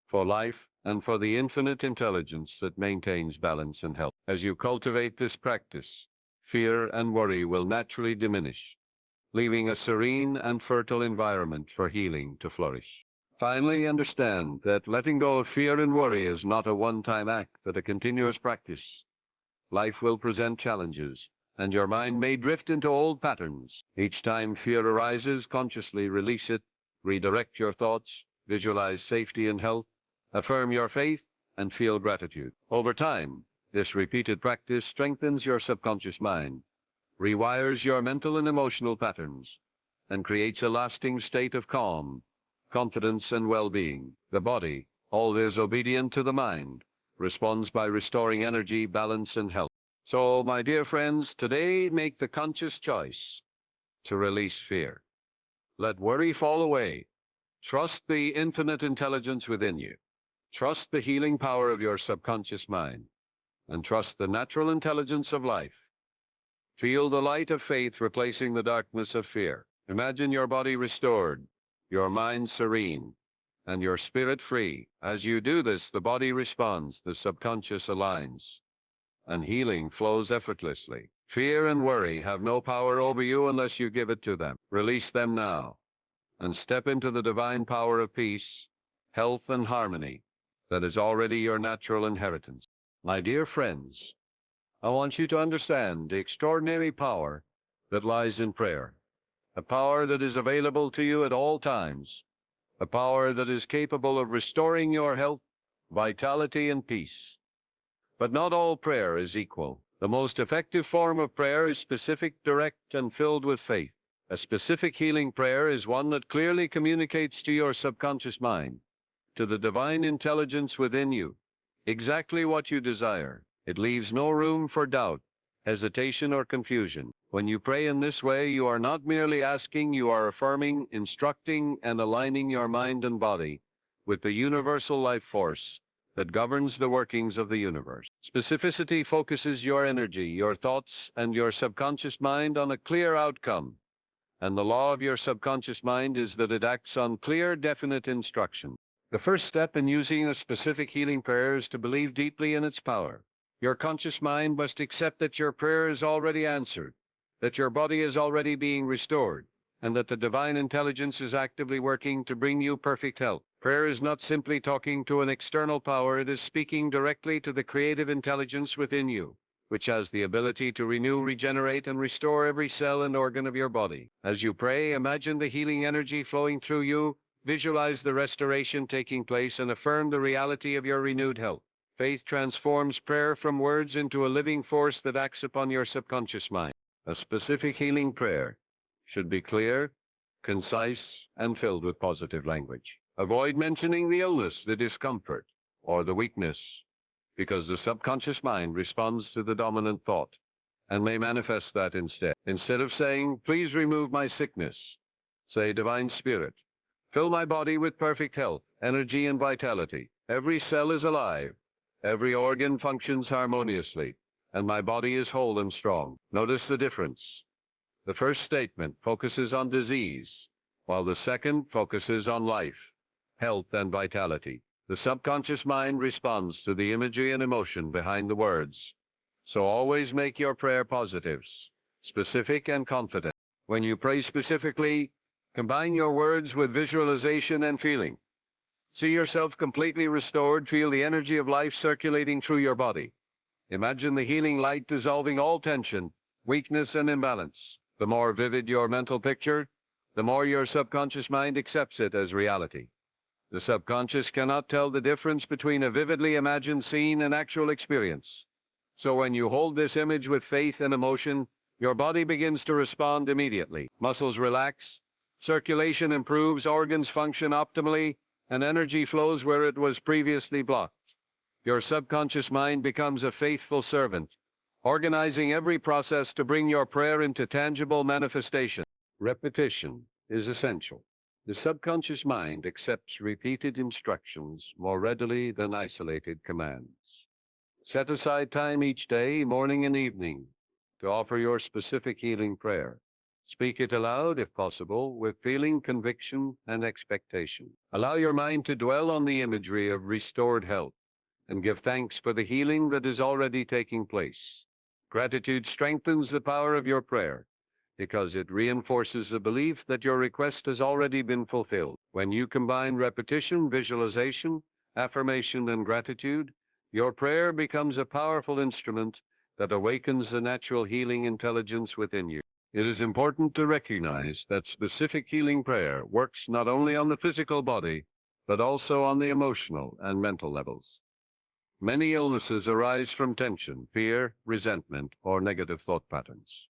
for life, and for the infinite intelligence that maintains balance and health. As you cultivate this practice, fear and worry will naturally diminish, leaving a serene and fertile environment for healing to flourish. Finally, understand that letting go of fear and worry is not a one-time act, but a continuous practice. Life will present challenges, and your mind may drift into old patterns. Each time fear arises, consciously release it, redirect your thoughts, visualize safety and health, affirm your faith, and feel gratitude. Over time, this repeated practice strengthens your subconscious mind, rewires your mental and emotional patterns, and creates a lasting state of calm, confidence, and well-being. The body, always obedient to the mind, responds by restoring energy, balance, and health. So, my dear friends, today make the conscious choice to release fear. Let worry fall away. Trust the infinite intelligence within you. Trust the healing power of your subconscious mind, and trust the natural intelligence of life. Feel the light of faith replacing the darkness of fear. Imagine your body restored, your mind serene, and your spirit free. As you do this, the body responds, the subconscious aligns, and healing flows effortlessly. Fear and worry have no power over you unless you give it to them. Release them now, and step into the divine power of peace, health, and harmony that is already your natural inheritance. My dear friends, I want you to understand the extraordinary power that lies in prayer, a power that is available to you at all times, a power that is capable of restoring your health, vitality, and peace. But not all prayer is equal. The most effective form of prayer is specific, direct, and filled with faith. A specific healing prayer is one that clearly communicates to your subconscious mind, to the divine intelligence within you, exactly what you desire. It leaves no room for doubt, hesitation, or confusion. When you pray in this way, you are not merely asking, you are affirming, instructing, and aligning your mind and body with the universal life force that governs the workings of the universe. Specificity focuses your energy, your thoughts, and your subconscious mind on a clear outcome. And the law of your subconscious mind is that it acts on clear, definite instruction. The first step in using a specific healing prayer is to believe deeply in its power. Your conscious mind must accept that your prayer is already answered, that your body is already being restored, and that the divine intelligence is actively working to bring you perfect health. Prayer is not simply talking to an external power, it is speaking directly to the creative intelligence within you, which has the ability to renew, regenerate, and restore every cell and organ of your body. As you pray, imagine the healing energy flowing through you, visualize the restoration taking place, and affirm the reality of your renewed health. Faith transforms prayer from words into a living force that acts upon your subconscious mind. A specific healing prayer should be clear, concise, and filled with positive language. Avoid mentioning the illness, the discomfort, or the weakness, because the subconscious mind responds to the dominant thought and may manifest that instead. Instead of saying, please remove my sickness, say, Divine Spirit, fill my body with perfect health, energy, and vitality. Every cell is alive. Every organ functions harmoniously, and my body is whole and strong. Notice the difference. The first statement focuses on disease, while the second focuses on life, health, and vitality. The subconscious mind responds to the imagery and emotion behind the words. So always make your prayer positives, specific, and confident. When you pray specifically, combine your words with visualization and feeling. See yourself completely restored, feel the energy of life circulating through your body. Imagine the healing light dissolving all tension, weakness, and imbalance. The more vivid your mental picture, the more your subconscious mind accepts it as reality. The subconscious cannot tell the difference between a vividly imagined scene and actual experience. So when you hold this image with faith and emotion, your body begins to respond immediately. Muscles relax, circulation improves, organs function optimally, and energy flows where it was previously blocked. Your subconscious mind becomes a faithful servant, organizing every process to bring your prayer into tangible manifestation. Repetition is essential. The subconscious mind accepts repeated instructions more readily than isolated commands. Set aside time each day, morning and evening, to offer your specific healing prayer. Speak it aloud, if possible, with feeling, conviction, and expectation. Allow your mind to dwell on the imagery of restored health and give thanks for the healing that is already taking place. Gratitude strengthens the power of your prayer because it reinforces the belief that your request has already been fulfilled. When you combine repetition, visualization, affirmation, and gratitude, your prayer becomes a powerful instrument that awakens the natural healing intelligence within you. It is important to recognize that specific healing prayer works not only on the physical body, but also on the emotional and mental levels. Many illnesses arise from tension, fear, resentment, or negative thought patterns.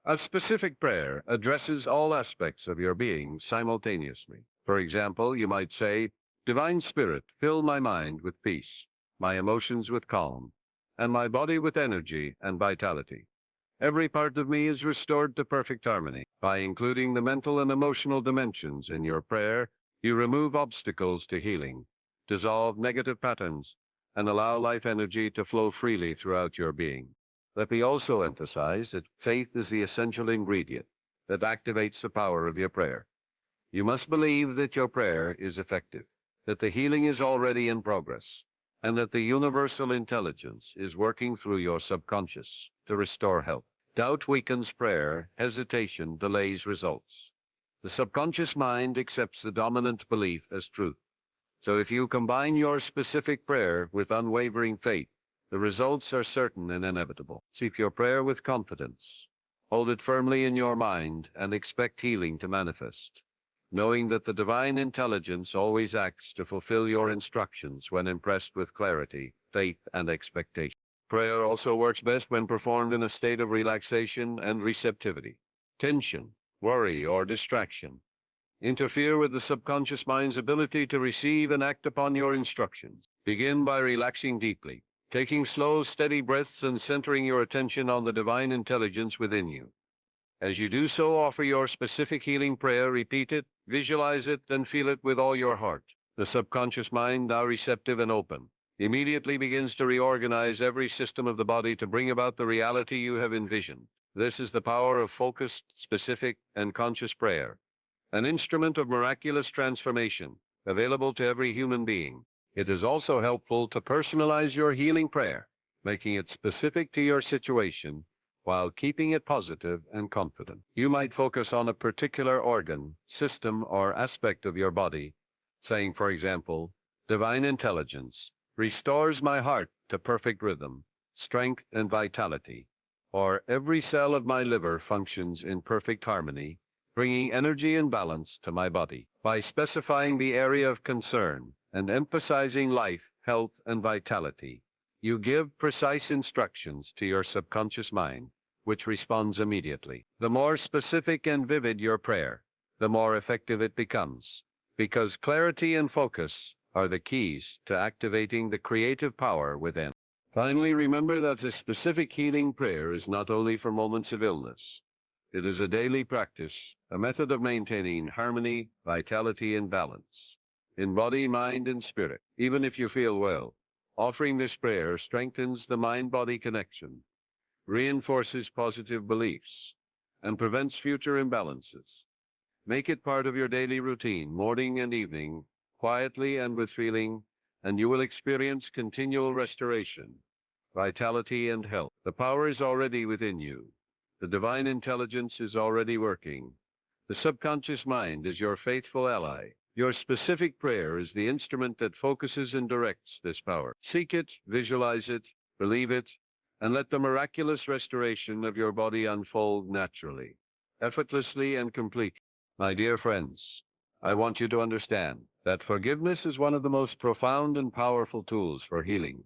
A specific prayer addresses all aspects of your being simultaneously. For example, you might say, "Divine Spirit, fill my mind with peace, my emotions with calm, and my body with energy and vitality. Every part of me is restored to perfect harmony." By including the mental and emotional dimensions in your prayer, you remove obstacles to healing, dissolve negative patterns, and allow life energy to flow freely throughout your being. Let me also emphasize that faith is the essential ingredient that activates the power of your prayer. You must believe that your prayer is effective, that the healing is already in progress, and that the universal intelligence is working through your subconscious to restore health. Doubt weakens prayer, hesitation delays results. The subconscious mind accepts the dominant belief as truth. So if you combine your specific prayer with unwavering faith, the results are certain and inevitable. Seek your prayer with confidence. Hold it firmly in your mind and expect healing to manifest, knowing that the divine intelligence always acts to fulfill your instructions when impressed with clarity, faith, and expectation. Prayer also works best when performed in a state of relaxation and receptivity. Tension, worry, or distraction interfere with the subconscious mind's ability to receive and act upon your instructions. Begin by relaxing deeply, taking slow, steady breaths and centering your attention on the divine intelligence within you. As you do so, offer your specific healing prayer, repeat it, visualize it, and feel it with all your heart. The subconscious mind, now receptive and open, immediately begins to reorganize every system of the body to bring about the reality you have envisioned. This is the power of focused, specific, and conscious prayer, an instrument of miraculous transformation available to every human being. It is also helpful to personalize your healing prayer, making it specific to your situation while keeping it positive and confident. You might focus on a particular organ, system, or aspect of your body, saying, for example, "Divine intelligence restores my heart to perfect rhythm, strength, and vitality," or "Every cell of my liver functions in perfect harmony, bringing energy and balance to my body." By specifying the area of concern and emphasizing life, health, and vitality, you give precise instructions to your subconscious mind, which responds immediately. The more specific and vivid your prayer, the more effective it becomes, because clarity and focus are the keys to activating the creative power within. Finally, remember that the specific healing prayer is not only for moments of illness. It is a daily practice, a method of maintaining harmony, vitality, and balance in body, mind, and spirit. Even if you feel well, offering this prayer strengthens the mind-body connection, reinforces positive beliefs, and prevents future imbalances. Make it part of your daily routine, morning and evening, quietly and with feeling, and you will experience continual restoration, vitality, and health. The power is already within you. The divine intelligence is already working. The subconscious mind is your faithful ally. Your specific prayer is the instrument that focuses and directs this power. Seek it, visualize it, believe it, and let the miraculous restoration of your body unfold naturally, effortlessly, and completely. My dear friends, I want you to understand that forgiveness is one of the most profound and powerful tools for healing,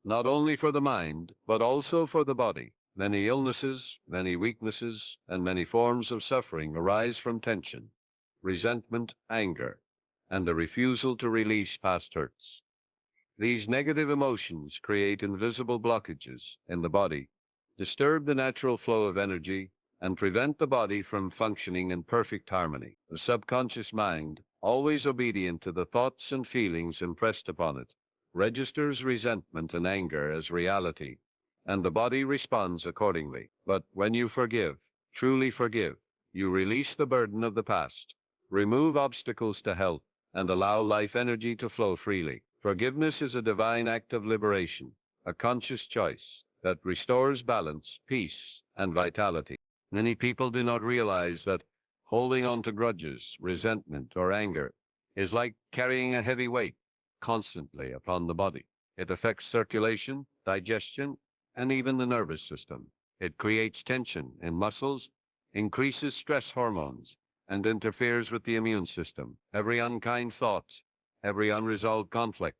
not only for the mind, but also for the body. Many illnesses, many weaknesses, and many forms of suffering arise from tension, resentment, anger, and the refusal to release past hurts. These negative emotions create invisible blockages in the body, disturb the natural flow of energy, and prevent the body from functioning in perfect harmony. The subconscious mind, always obedient to the thoughts and feelings impressed upon it, registers resentment and anger as reality, and the body responds accordingly. But when you forgive, truly forgive, you release the burden of the past, remove obstacles to health, and allow life energy to flow freely. Forgiveness is a divine act of liberation, a conscious choice that restores balance, peace, and vitality. Many people do not realize that holding on to grudges, resentment, or anger is like carrying a heavy weight constantly upon the body. It affects circulation, digestion, and even the nervous system. It creates tension in muscles, increases stress hormones, and interferes with the immune system. Every unkind thought, every unresolved conflict,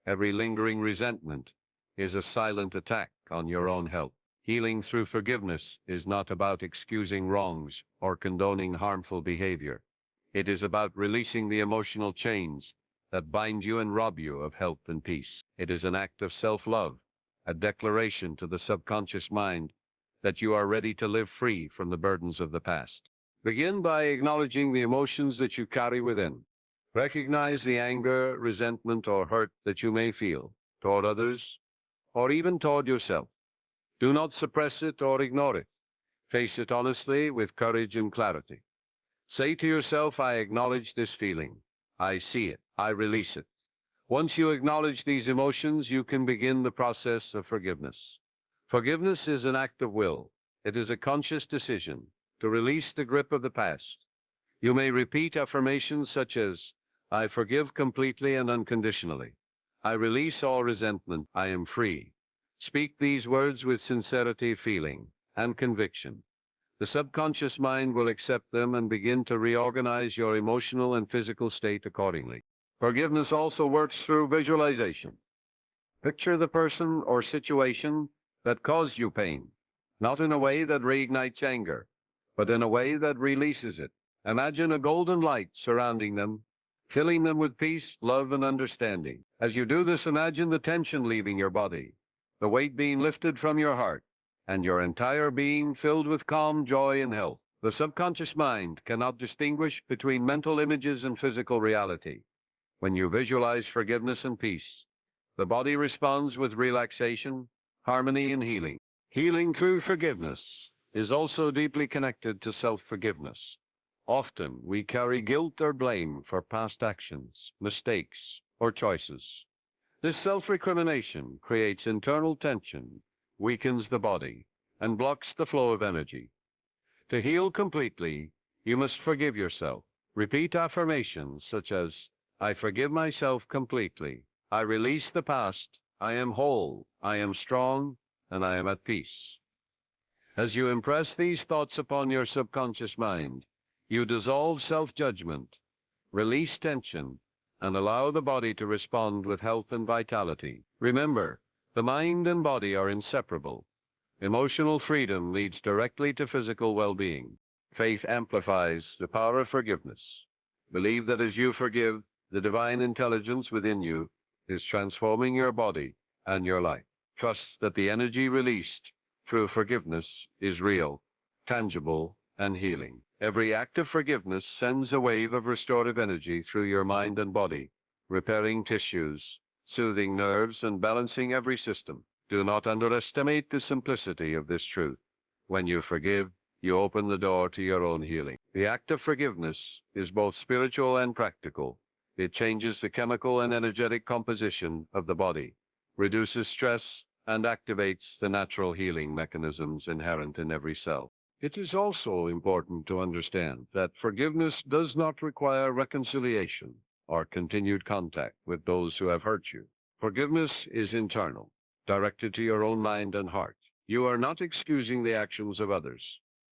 every lingering resentment is a silent attack on your own health. Healing through forgiveness is not about excusing wrongs or condoning harmful behavior. It is about releasing the emotional chains that bind you and rob you of health and peace. It is an act of self-love, a declaration to the subconscious mind that you are ready to live free from the burdens of the past. Begin by acknowledging the emotions that you carry within. Recognize the anger, resentment, or hurt that you may feel toward others, or even toward yourself. Do not suppress it or ignore it. Face it honestly with courage and clarity. Say to yourself, I acknowledge this feeling. I see it. I release it. Once you acknowledge these emotions, you can begin the process of forgiveness. Forgiveness is an act of will. It is a conscious decision to release the grip of the past. You may repeat affirmations such as, I forgive completely and unconditionally. I release all resentment. I am free. Speak these words with sincerity, feeling, and conviction. The subconscious mind will accept them and begin to reorganize your emotional and physical state accordingly. Forgiveness also works through visualization. Picture the person or situation that caused you pain, not in a way that reignites anger, but in a way that releases it. Imagine a golden light surrounding them, filling them with peace, love, and understanding. As you do this, imagine the tension leaving your body, the weight being lifted from your heart, and your entire being filled with calm, joy, and health. The subconscious mind cannot distinguish between mental images and physical reality. When you visualize forgiveness and peace, the body responds with relaxation, harmony, and healing. Healing through forgiveness is also deeply connected to self-forgiveness. Often we carry guilt or blame for past actions, mistakes, or choices. This self-recrimination creates internal tension, weakens the body, and blocks the flow of energy. To heal completely, you must forgive yourself. Repeat affirmations such as, I forgive myself completely. I release the past. I am whole. I am strong. And I am at peace. As you impress these thoughts upon your subconscious mind, you dissolve self-judgment, release tension, and allow the body to respond with health and vitality. Remember, the mind and body are inseparable. Emotional freedom leads directly to physical well-being. Faith amplifies the power of forgiveness. Believe that as you forgive, the divine intelligence within you is transforming your body and your life. Trust that the energy released through forgiveness is real, tangible, and healing. Every act of forgiveness sends a wave of restorative energy through your mind and body, repairing tissues, soothing nerves, and balancing every system. Do not underestimate the simplicity of this truth. When you forgive, you open the door to your own healing. The act of forgiveness is both spiritual and practical. It changes the chemical and energetic composition of the body, reduces stress, and activates the natural healing mechanisms inherent in every cell. It is also important to understand that forgiveness does not require reconciliation or continued contact with those who have hurt you. Forgiveness is internal, directed to your own mind and heart. You are not excusing the actions of others.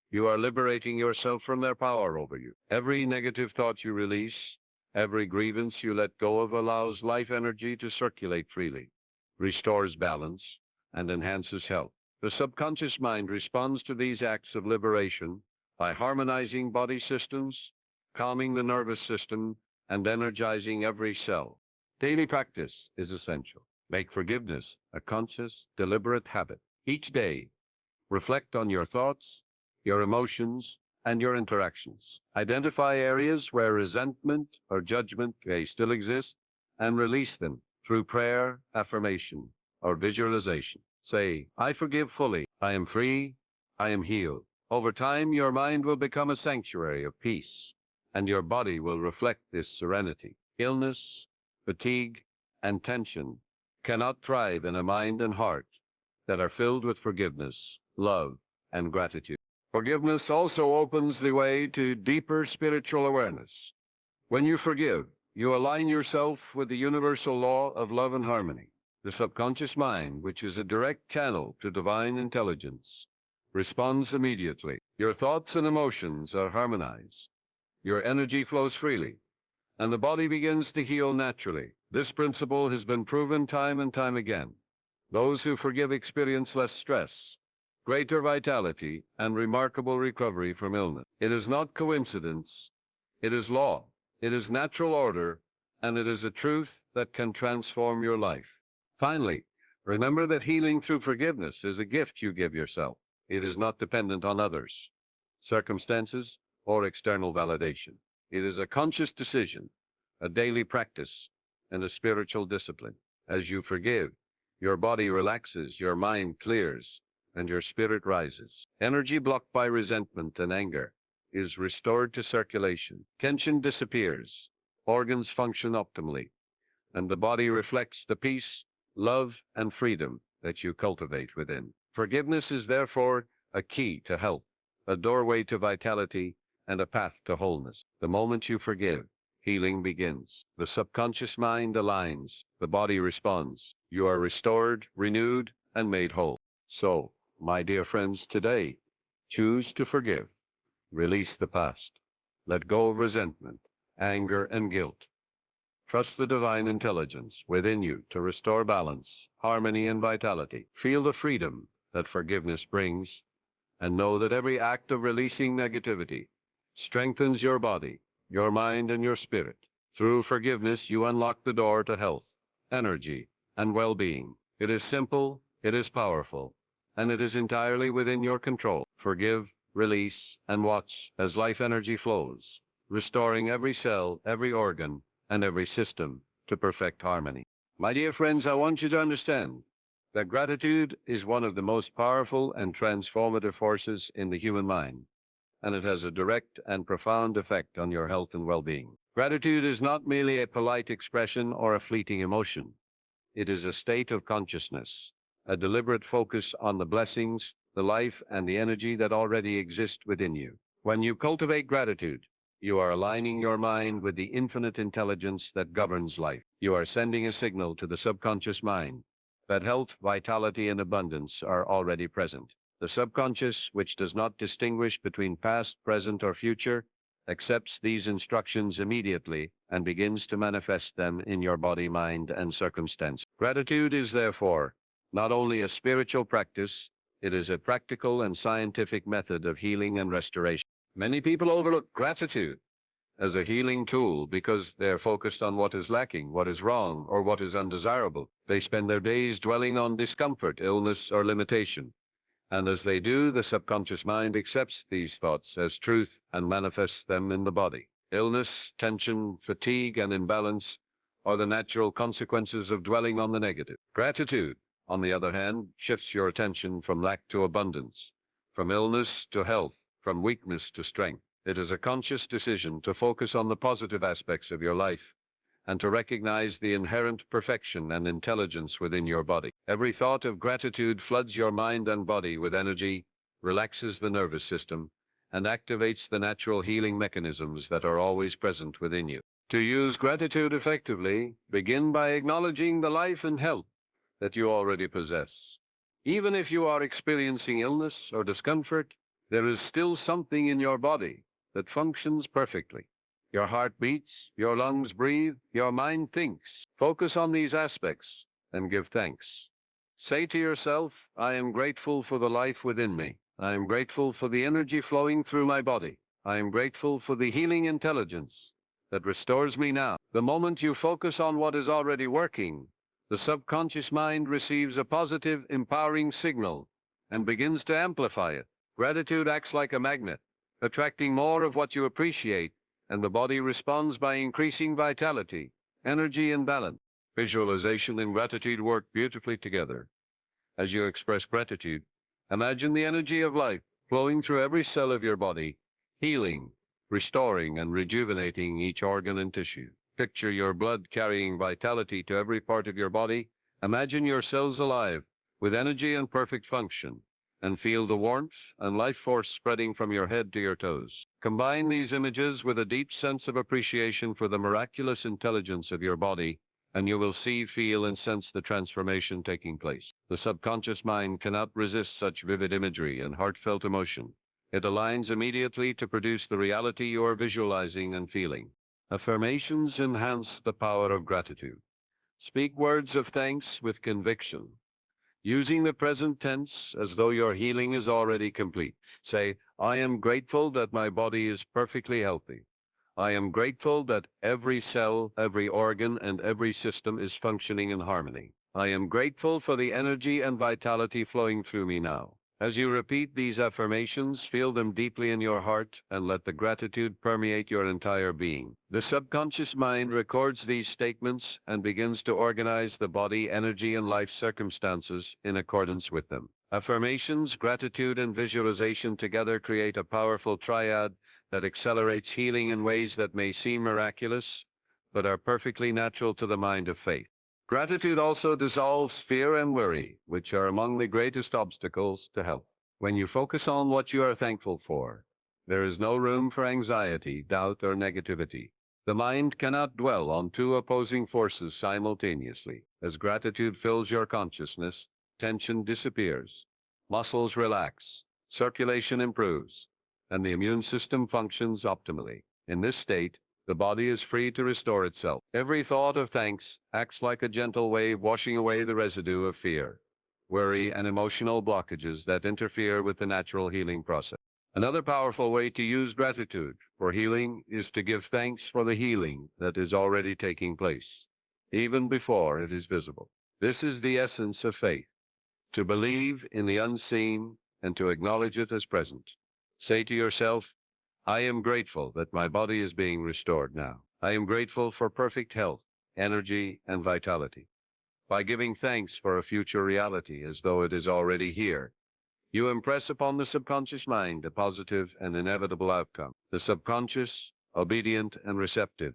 You are liberating yourself from their power over you. Every negative thought you release, every grievance you let go of allows life energy to circulate freely, restores balance, and enhances health. The subconscious mind responds to these acts of liberation by harmonizing body systems, calming the nervous system, and energizing every cell. Daily practice is essential. Make forgiveness a conscious, deliberate habit. Each day, reflect on your thoughts, your emotions, and your interactions. Identify areas where resentment or judgment may still exist and release them through prayer, affirmation, or visualization. Say, I forgive fully, I am free, I am healed. Over time, your mind will become a sanctuary of peace, and your body will reflect this serenity. Illness, fatigue, and tension cannot thrive in a mind and heart that are filled with forgiveness, love, and gratitude. Forgiveness also opens the way to deeper spiritual awareness. When you forgive, you align yourself with the universal law of love and harmony. The subconscious mind, which is a direct channel to divine intelligence, responds immediately. Your thoughts and emotions are harmonized. Your energy flows freely, and the body begins to heal naturally. This principle has been proven time and time again. Those who forgive experience less stress, greater vitality, and remarkable recovery from illness. It is not coincidence. It is law. It is natural order, and it is a truth that can transform your life. Finally, remember that healing through forgiveness is a gift you give yourself. It is not dependent on others, circumstances, or external validation. It is a conscious decision, a daily practice, and a spiritual discipline. As you forgive, your body relaxes, your mind clears, and your spirit rises. Energy blocked by resentment and anger is restored to circulation. Tension disappears, organs function optimally, and the body reflects the peace, love, and freedom that you cultivate within. Forgiveness is therefore a key to health, a doorway to vitality, and a path to wholeness. The moment you forgive, healing begins. The subconscious mind aligns, the body responds. You are restored, renewed, and made whole. So, my dear friends, today, choose to forgive. Release the past. Let go of resentment, anger, and guilt. Trust the divine intelligence within you to restore balance, harmony, and vitality. Feel the freedom that forgiveness brings, and know that every act of releasing negativity strengthens your body, your mind, and your spirit. Through forgiveness, you unlock the door to health, energy, and well-being. It is simple, it is powerful, and it is entirely within your control. Forgive, release, and watch as life energy flows, restoring every cell, every organ, and every system to perfect harmony. My dear friends, I want you to understand that gratitude is one of the most powerful and transformative forces in the human mind, and it has a direct and profound effect on your health and well-being. Gratitude is not merely a polite expression or a fleeting emotion. It is a state of consciousness, a deliberate focus on the blessings, the life, and the energy that already exist within you. When you cultivate gratitude, you are aligning your mind with the infinite intelligence that governs life. You are sending a signal to the subconscious mind that health, vitality, and abundance are already present. The subconscious, which does not distinguish between past, present, or future, accepts these instructions immediately and begins to manifest them in your body, mind, and circumstance. Gratitude is therefore not only a spiritual practice, it is a practical and scientific method of healing and restoration. Many people overlook gratitude as a healing tool because they're focused on what is lacking, what is wrong, or what is undesirable. They spend their days dwelling on discomfort, illness, or limitation. And as they do, the subconscious mind accepts these thoughts as truth and manifests them in the body. Illness, tension, fatigue, and imbalance are the natural consequences of dwelling on the negative. Gratitude, on the other hand, shifts your attention from lack to abundance, from illness to health, from weakness to strength. It is a conscious decision to focus on the positive aspects of your life and to recognize the inherent perfection and intelligence within your body. Every thought of gratitude floods your mind and body with energy, relaxes the nervous system, and activates the natural healing mechanisms that are always present within you. To use gratitude effectively, begin by acknowledging the life and health that you already possess. Even if you are experiencing illness or discomfort, there is still something in your body that functions perfectly. Your heart beats, your lungs breathe, your mind thinks. Focus on these aspects and give thanks. Say to yourself, I am grateful for the life within me. I am grateful for the energy flowing through my body. I am grateful for the healing intelligence that restores me now. The moment you focus on what is already working, the subconscious mind receives a positive, empowering signal and begins to amplify it. Gratitude acts like a magnet, attracting more of what you appreciate, and the body responds by increasing vitality, energy, and balance. Visualization and gratitude work beautifully together. As you express gratitude, imagine the energy of life flowing through every cell of your body, healing, restoring, and rejuvenating each organ and tissue. Picture your blood carrying vitality to every part of your body. Imagine your cells alive, with energy and perfect function, and feel the warmth and life force spreading from your head to your toes. Combine these images with a deep sense of appreciation for the miraculous intelligence of your body, and you will see, feel, and sense the transformation taking place. The subconscious mind cannot resist such vivid imagery and heartfelt emotion. It aligns immediately to produce the reality you are visualizing and feeling. Affirmations enhance the power of gratitude. Speak words of thanks with conviction, using the present tense as though your healing is already complete. Say, I am grateful that my body is perfectly healthy. I am grateful that every cell, every organ, and every system is functioning in harmony. I am grateful for the energy and vitality flowing through me now. As you repeat these affirmations, feel them deeply in your heart and let the gratitude permeate your entire being. The subconscious mind records these statements and begins to organize the body, energy, and life circumstances in accordance with them. Affirmations, gratitude, and visualization together create a powerful triad that accelerates healing in ways that may seem miraculous, but are perfectly natural to the mind of faith. Gratitude also dissolves fear and worry, which are among the greatest obstacles to health. When you focus on what you are thankful for, there is no room for anxiety, doubt, or negativity. The mind cannot dwell on two opposing forces simultaneously. As gratitude fills your consciousness, tension disappears, muscles relax, circulation improves, and the immune system functions optimally. In this state, the body is free to restore itself. Every thought of thanks acts like a gentle wave washing away the residue of fear, worry, and emotional blockages that interfere with the natural healing process. Another powerful way to use gratitude for healing is to give thanks for the healing that is already taking place, even before it is visible. This is the essence of faith, to believe in the unseen and to acknowledge it as present. Say to yourself, I am grateful that my body is being restored now. I am grateful for perfect health, energy, and vitality. By giving thanks for a future reality as though it is already here, you impress upon the subconscious mind a positive and inevitable outcome. The subconscious, obedient and receptive,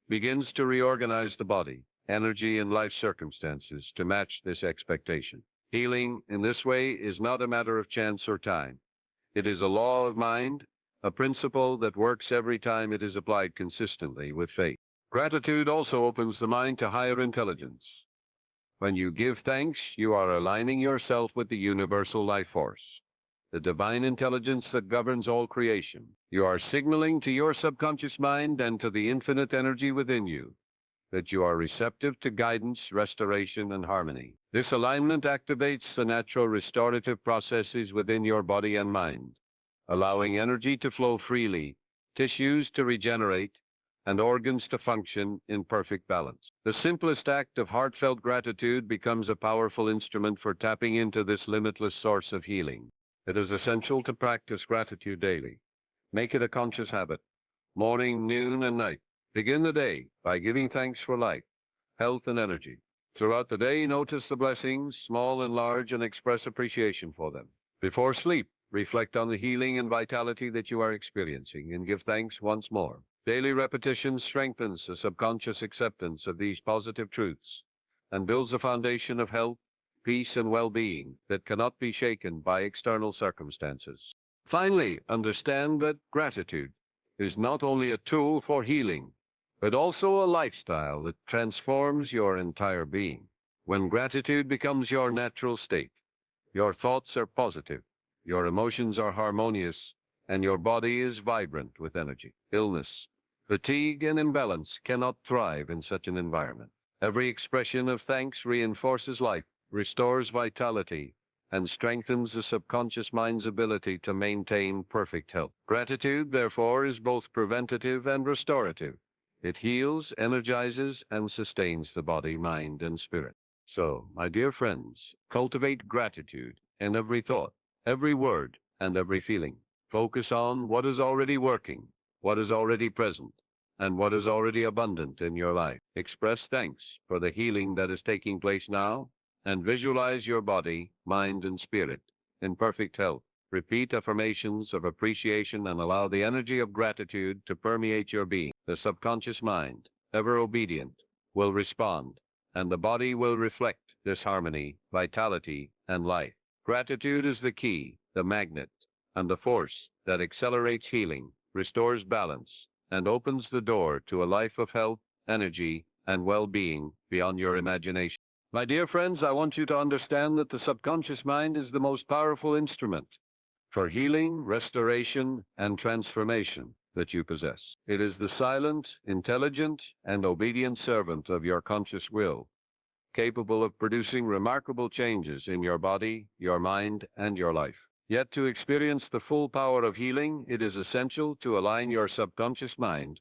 begins to reorganize the body, energy, and life circumstances to match this expectation. Healing in this way is not a matter of chance or time. It is a law of mind, a principle that works every time it is applied consistently with faith. Gratitude also opens the mind to higher intelligence. When you give thanks, you are aligning yourself with the universal life force, the divine intelligence that governs all creation. You are signaling to your subconscious mind and to the infinite energy within you that you are receptive to guidance, restoration, and harmony. This alignment activates the natural restorative processes within your body and mind, allowing energy to flow freely, tissues to regenerate, and organs to function in perfect balance. The simplest act of heartfelt gratitude becomes a powerful instrument for tapping into this limitless source of healing. It is essential to practice gratitude daily. Make it a conscious habit, morning, noon, and night. Begin the day by giving thanks for life, health, and energy. Throughout the day, notice the blessings, small and large, and express appreciation for them. Before sleep, reflect on the healing and vitality that you are experiencing and give thanks once more. Daily repetition strengthens the subconscious acceptance of these positive truths and builds a foundation of health, peace, and well-being that cannot be shaken by external circumstances. Finally, understand that gratitude is not only a tool for healing, but also a lifestyle that transforms your entire being. When gratitude becomes your natural state, your thoughts are positive, your emotions are harmonious, and your body is vibrant with energy. Illness, fatigue, and imbalance cannot thrive in such an environment. Every expression of thanks reinforces life, restores vitality, and strengthens the subconscious mind's ability to maintain perfect health. Gratitude, therefore, is both preventative and restorative. It heals, energizes, and sustains the body, mind, and spirit. So, my dear friends, cultivate gratitude in every thought, every word, and every feeling. Focus on what is already working, what is already present, and what is already abundant in your life. Express thanks for the healing that is taking place now, and visualize your body, mind, and spirit in perfect health. Repeat affirmations of appreciation and allow the energy of gratitude to permeate your being. The subconscious mind, ever obedient, will respond, and the body will reflect this harmony, vitality, and life. Gratitude is the key, the magnet, and the force that accelerates healing, restores balance, and opens the door to a life of health, energy, and well-being beyond your imagination. My dear friends, I want you to understand that the subconscious mind is the most powerful instrument for healing, restoration, and transformation that you possess. It is the silent, intelligent, and obedient servant of your conscious will, capable of producing remarkable changes in your body, your mind, and your life. Yet to experience the full power of healing, it is essential to align your subconscious mind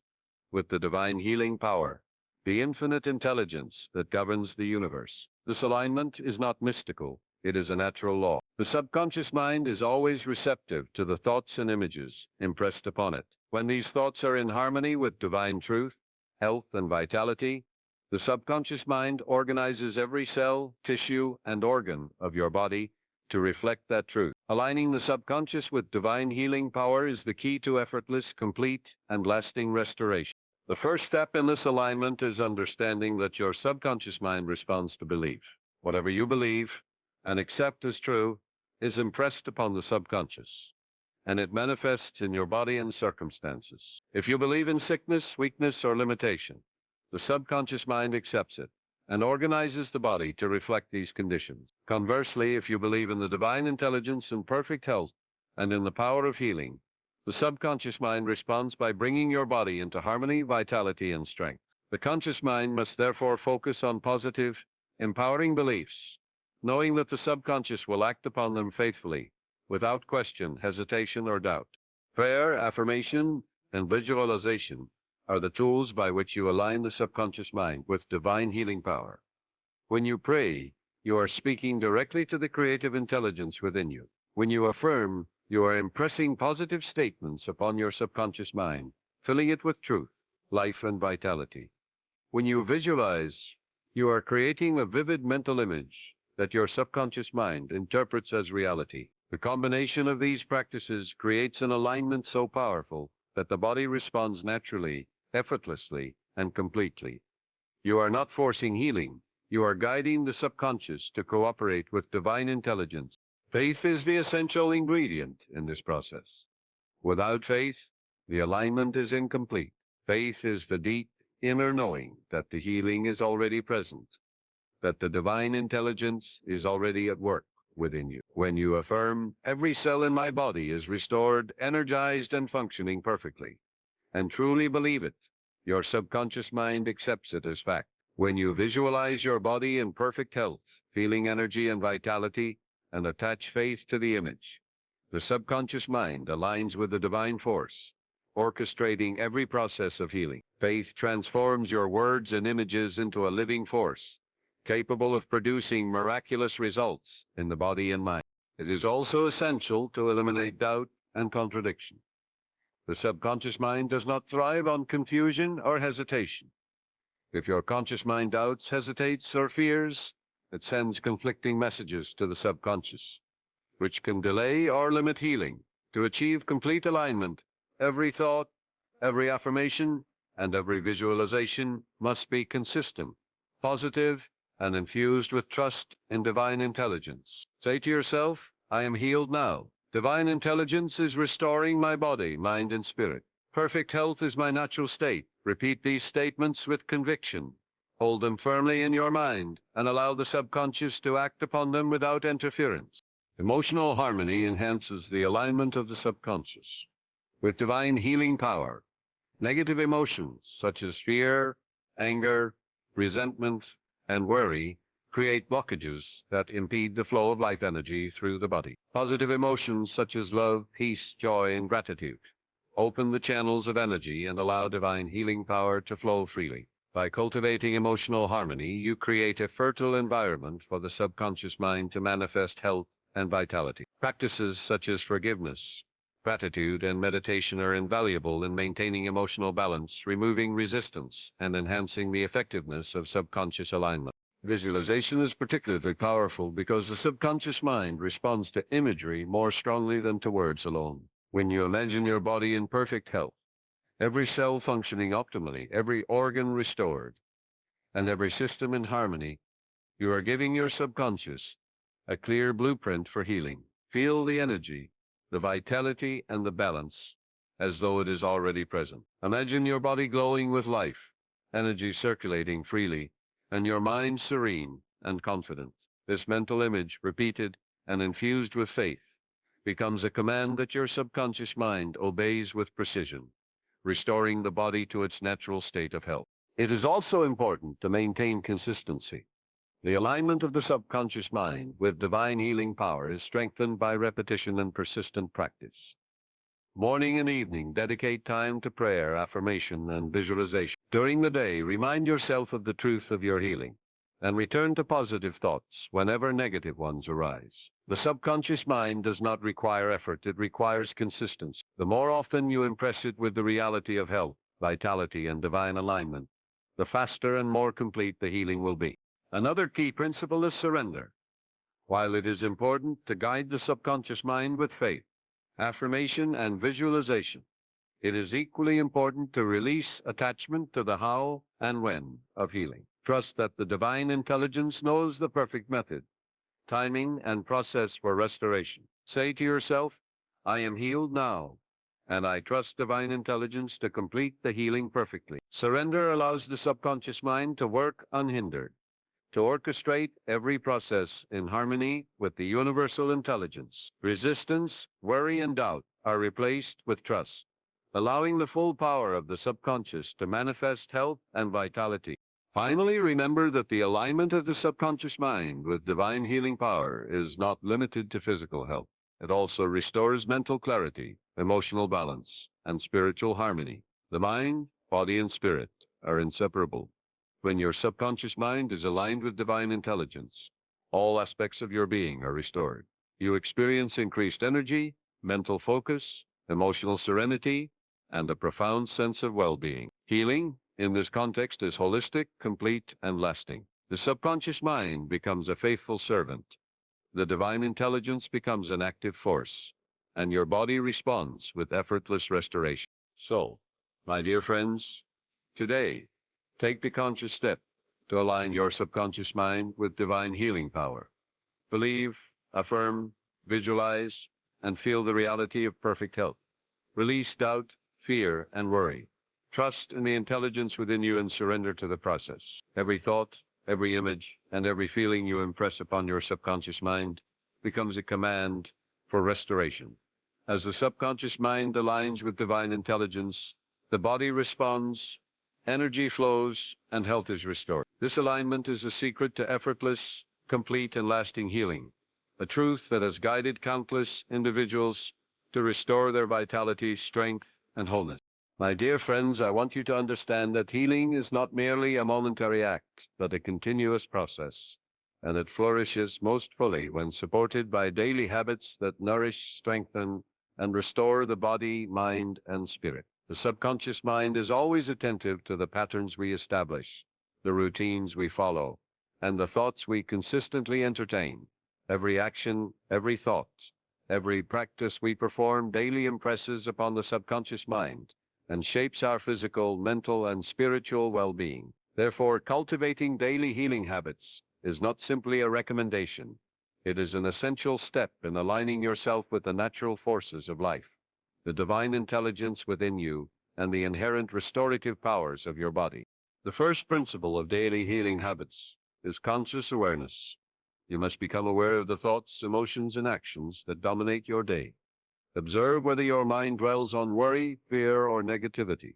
with the divine healing power, the infinite intelligence that governs the universe. This alignment is not mystical, it is a natural law. The subconscious mind is always receptive to the thoughts and images impressed upon it. When these thoughts are in harmony with divine truth, health, and vitality, the subconscious mind organizes every cell, tissue, and organ of your body to reflect that truth. Aligning the subconscious with divine healing power is the key to effortless, complete, and lasting restoration. The first step in this alignment is understanding that your subconscious mind responds to belief. Whatever you believe and accept as true is impressed upon the subconscious, and it manifests in your body and circumstances. If you believe in sickness, weakness, or limitation, the subconscious mind accepts it and organizes the body to reflect these conditions. Conversely, if you believe in the divine intelligence and perfect health and in the power of healing, the subconscious mind responds by bringing your body into harmony, vitality, and strength. The conscious mind must therefore focus on positive, empowering beliefs, knowing that the subconscious will act upon them faithfully, without question, hesitation, or doubt. Prayer, affirmation, and visualization are the tools by which you align the subconscious mind with divine healing power. When you pray, you are speaking directly to the creative intelligence within you. When you affirm, you are impressing positive statements upon your subconscious mind, filling it with truth, life, and vitality. When you visualize, you are creating a vivid mental image that your subconscious mind interprets as reality. The combination of these practices creates an alignment so powerful that the body responds naturally, effortlessly, and completely. You are not forcing healing. You are guiding the subconscious to cooperate with divine intelligence. Faith is the essential ingredient in this process. Without faith, the alignment is incomplete. Faith is the deep, inner knowing that the healing is already present, that the divine intelligence is already at work within you. When you affirm, every cell in my body is restored, energized, and functioning perfectly, and truly believe it, your subconscious mind accepts it as fact. When you visualize your body in perfect health, feeling energy and vitality, and attach faith to the image, the subconscious mind aligns with the divine force, orchestrating every process of healing. Faith transforms your words and images into a living force, capable of producing miraculous results in the body and mind. It is also essential to eliminate doubt and contradiction. The subconscious mind does not thrive on confusion or hesitation. If your conscious mind doubts, hesitates, or fears, it sends conflicting messages to the subconscious, which can delay or limit healing. To achieve complete alignment, every thought, Every affirmation and every visualization must be consistent, positive, and infused with trust in divine intelligence. Say to yourself, I am healed now. Divine intelligence is restoring my body, mind, and spirit. Perfect health is my natural state. Repeat these statements with conviction. Hold them firmly in your mind and allow the subconscious to act upon them without interference. Emotional harmony enhances the alignment of the subconscious with divine healing power. Negative emotions such as fear, anger, resentment, and worry create blockages that impede the flow of life energy through the body. Positive emotions such as love, peace, joy, and gratitude open the channels of energy and allow divine healing power to flow freely. By cultivating emotional harmony, you create a fertile environment for the subconscious mind to manifest health and vitality. Practices such as forgiveness, gratitude, and meditation are invaluable in maintaining emotional balance, removing resistance, and enhancing the effectiveness of subconscious alignment. Visualization is particularly powerful because the subconscious mind responds to imagery more strongly than to words alone. When you imagine your body in perfect health, every cell functioning optimally, every organ restored, and every system in harmony, you are giving your subconscious a clear blueprint for healing. Feel the energy, the vitality, and the balance as though it is already present. Imagine your body glowing with life, energy circulating freely, and your mind serene and confident. This mental image, repeated and infused with faith, becomes a command that your subconscious mind obeys with precision, restoring the body to its natural state of health. It is also important to maintain consistency. The alignment of the subconscious mind with divine healing power is strengthened by repetition and persistent practice. Morning and evening, dedicate time to prayer, affirmation, and visualization. During the day, remind yourself of the truth of your healing, and return to positive thoughts whenever negative ones arise. The subconscious mind does not require effort, it requires consistency. The more often you impress it with the reality of health, vitality, and divine alignment, the faster and more complete the healing will be. Another key principle is surrender. While it is important to guide the subconscious mind with faith, affirmation, and visualization, it is equally important to release attachment to the how and when of healing. Trust that the divine intelligence knows the perfect method, timing, and process for restoration. Say to yourself, I am healed now, and I trust divine intelligence to complete the healing perfectly. Surrender allows the subconscious mind to work unhindered, to orchestrate every process in harmony with the universal intelligence. Resistance, worry, and doubt are replaced with trust, allowing the full power of the subconscious to manifest health and vitality. Finally, remember that the alignment of the subconscious mind with divine healing power is not limited to physical health. It also restores mental clarity, emotional balance, and spiritual harmony. The mind, body, and spirit are inseparable. When your subconscious mind is aligned with divine intelligence, all aspects of your being are restored. You experience increased energy, mental focus, emotional serenity, and a profound sense of well-being. Healing, in this context, is holistic, complete, and lasting. The subconscious mind becomes a faithful servant. The divine intelligence becomes an active force, and your body responds with effortless restoration. So, my dear friends, today, take the conscious step to align your subconscious mind with divine healing power. Believe, affirm, visualize, and feel the reality of perfect health. Release doubt, fear, and worry. Trust in the intelligence within you and surrender to the process. Every thought, every image, and every feeling you impress upon your subconscious mind becomes a command for restoration. As the subconscious mind aligns with divine intelligence, the body responds, energy flows, and health is restored. This alignment is the secret to effortless, complete, and lasting healing, a truth that has guided countless individuals to restore their vitality, strength, and wholeness. My dear friends, I want you to understand that healing is not merely a momentary act, but a continuous process, and it flourishes most fully when supported by daily habits that nourish, strengthen, and restore the body, mind, and spirit. The subconscious mind is always attentive to the patterns we establish, the routines we follow, and the thoughts we consistently entertain. Every action, every thought, every practice we perform daily impresses upon the subconscious mind and shapes our physical, mental, and spiritual well-being. Therefore, cultivating daily healing habits is not simply a recommendation. It is an essential step in aligning yourself with the natural forces of life, the divine intelligence within you, and the inherent restorative powers of your body. The first principle of daily healing habits is conscious awareness. You must become aware of the thoughts, emotions, and actions that dominate your day. Observe whether your mind dwells on worry, fear, or negativity,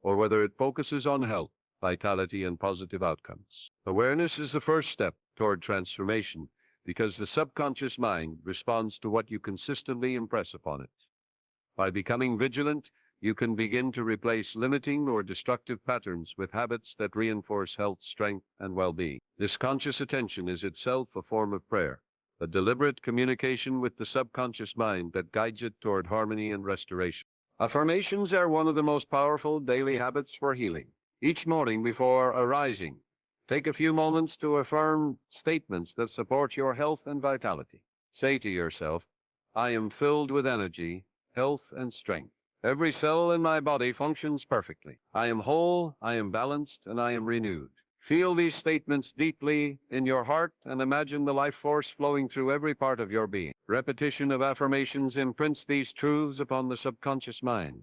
or whether it focuses on health, vitality, and positive outcomes. Awareness is the first step toward transformation because the subconscious mind responds to what you consistently impress upon it. By becoming vigilant, you can begin to replace limiting or destructive patterns with habits that reinforce health, strength, and well-being. This conscious attention is itself a form of prayer, a deliberate communication with the subconscious mind that guides it toward harmony and restoration. Affirmations are one of the most powerful daily habits for healing. Each morning before arising, take a few moments to affirm statements that support your health and vitality. Say to yourself, I am filled with energy, health, and strength. Every cell in my body functions perfectly. I am whole, I am balanced, and I am renewed. Feel these statements deeply in your heart and imagine the life force flowing through every part of your being. Repetition of affirmations imprints these truths upon the subconscious mind,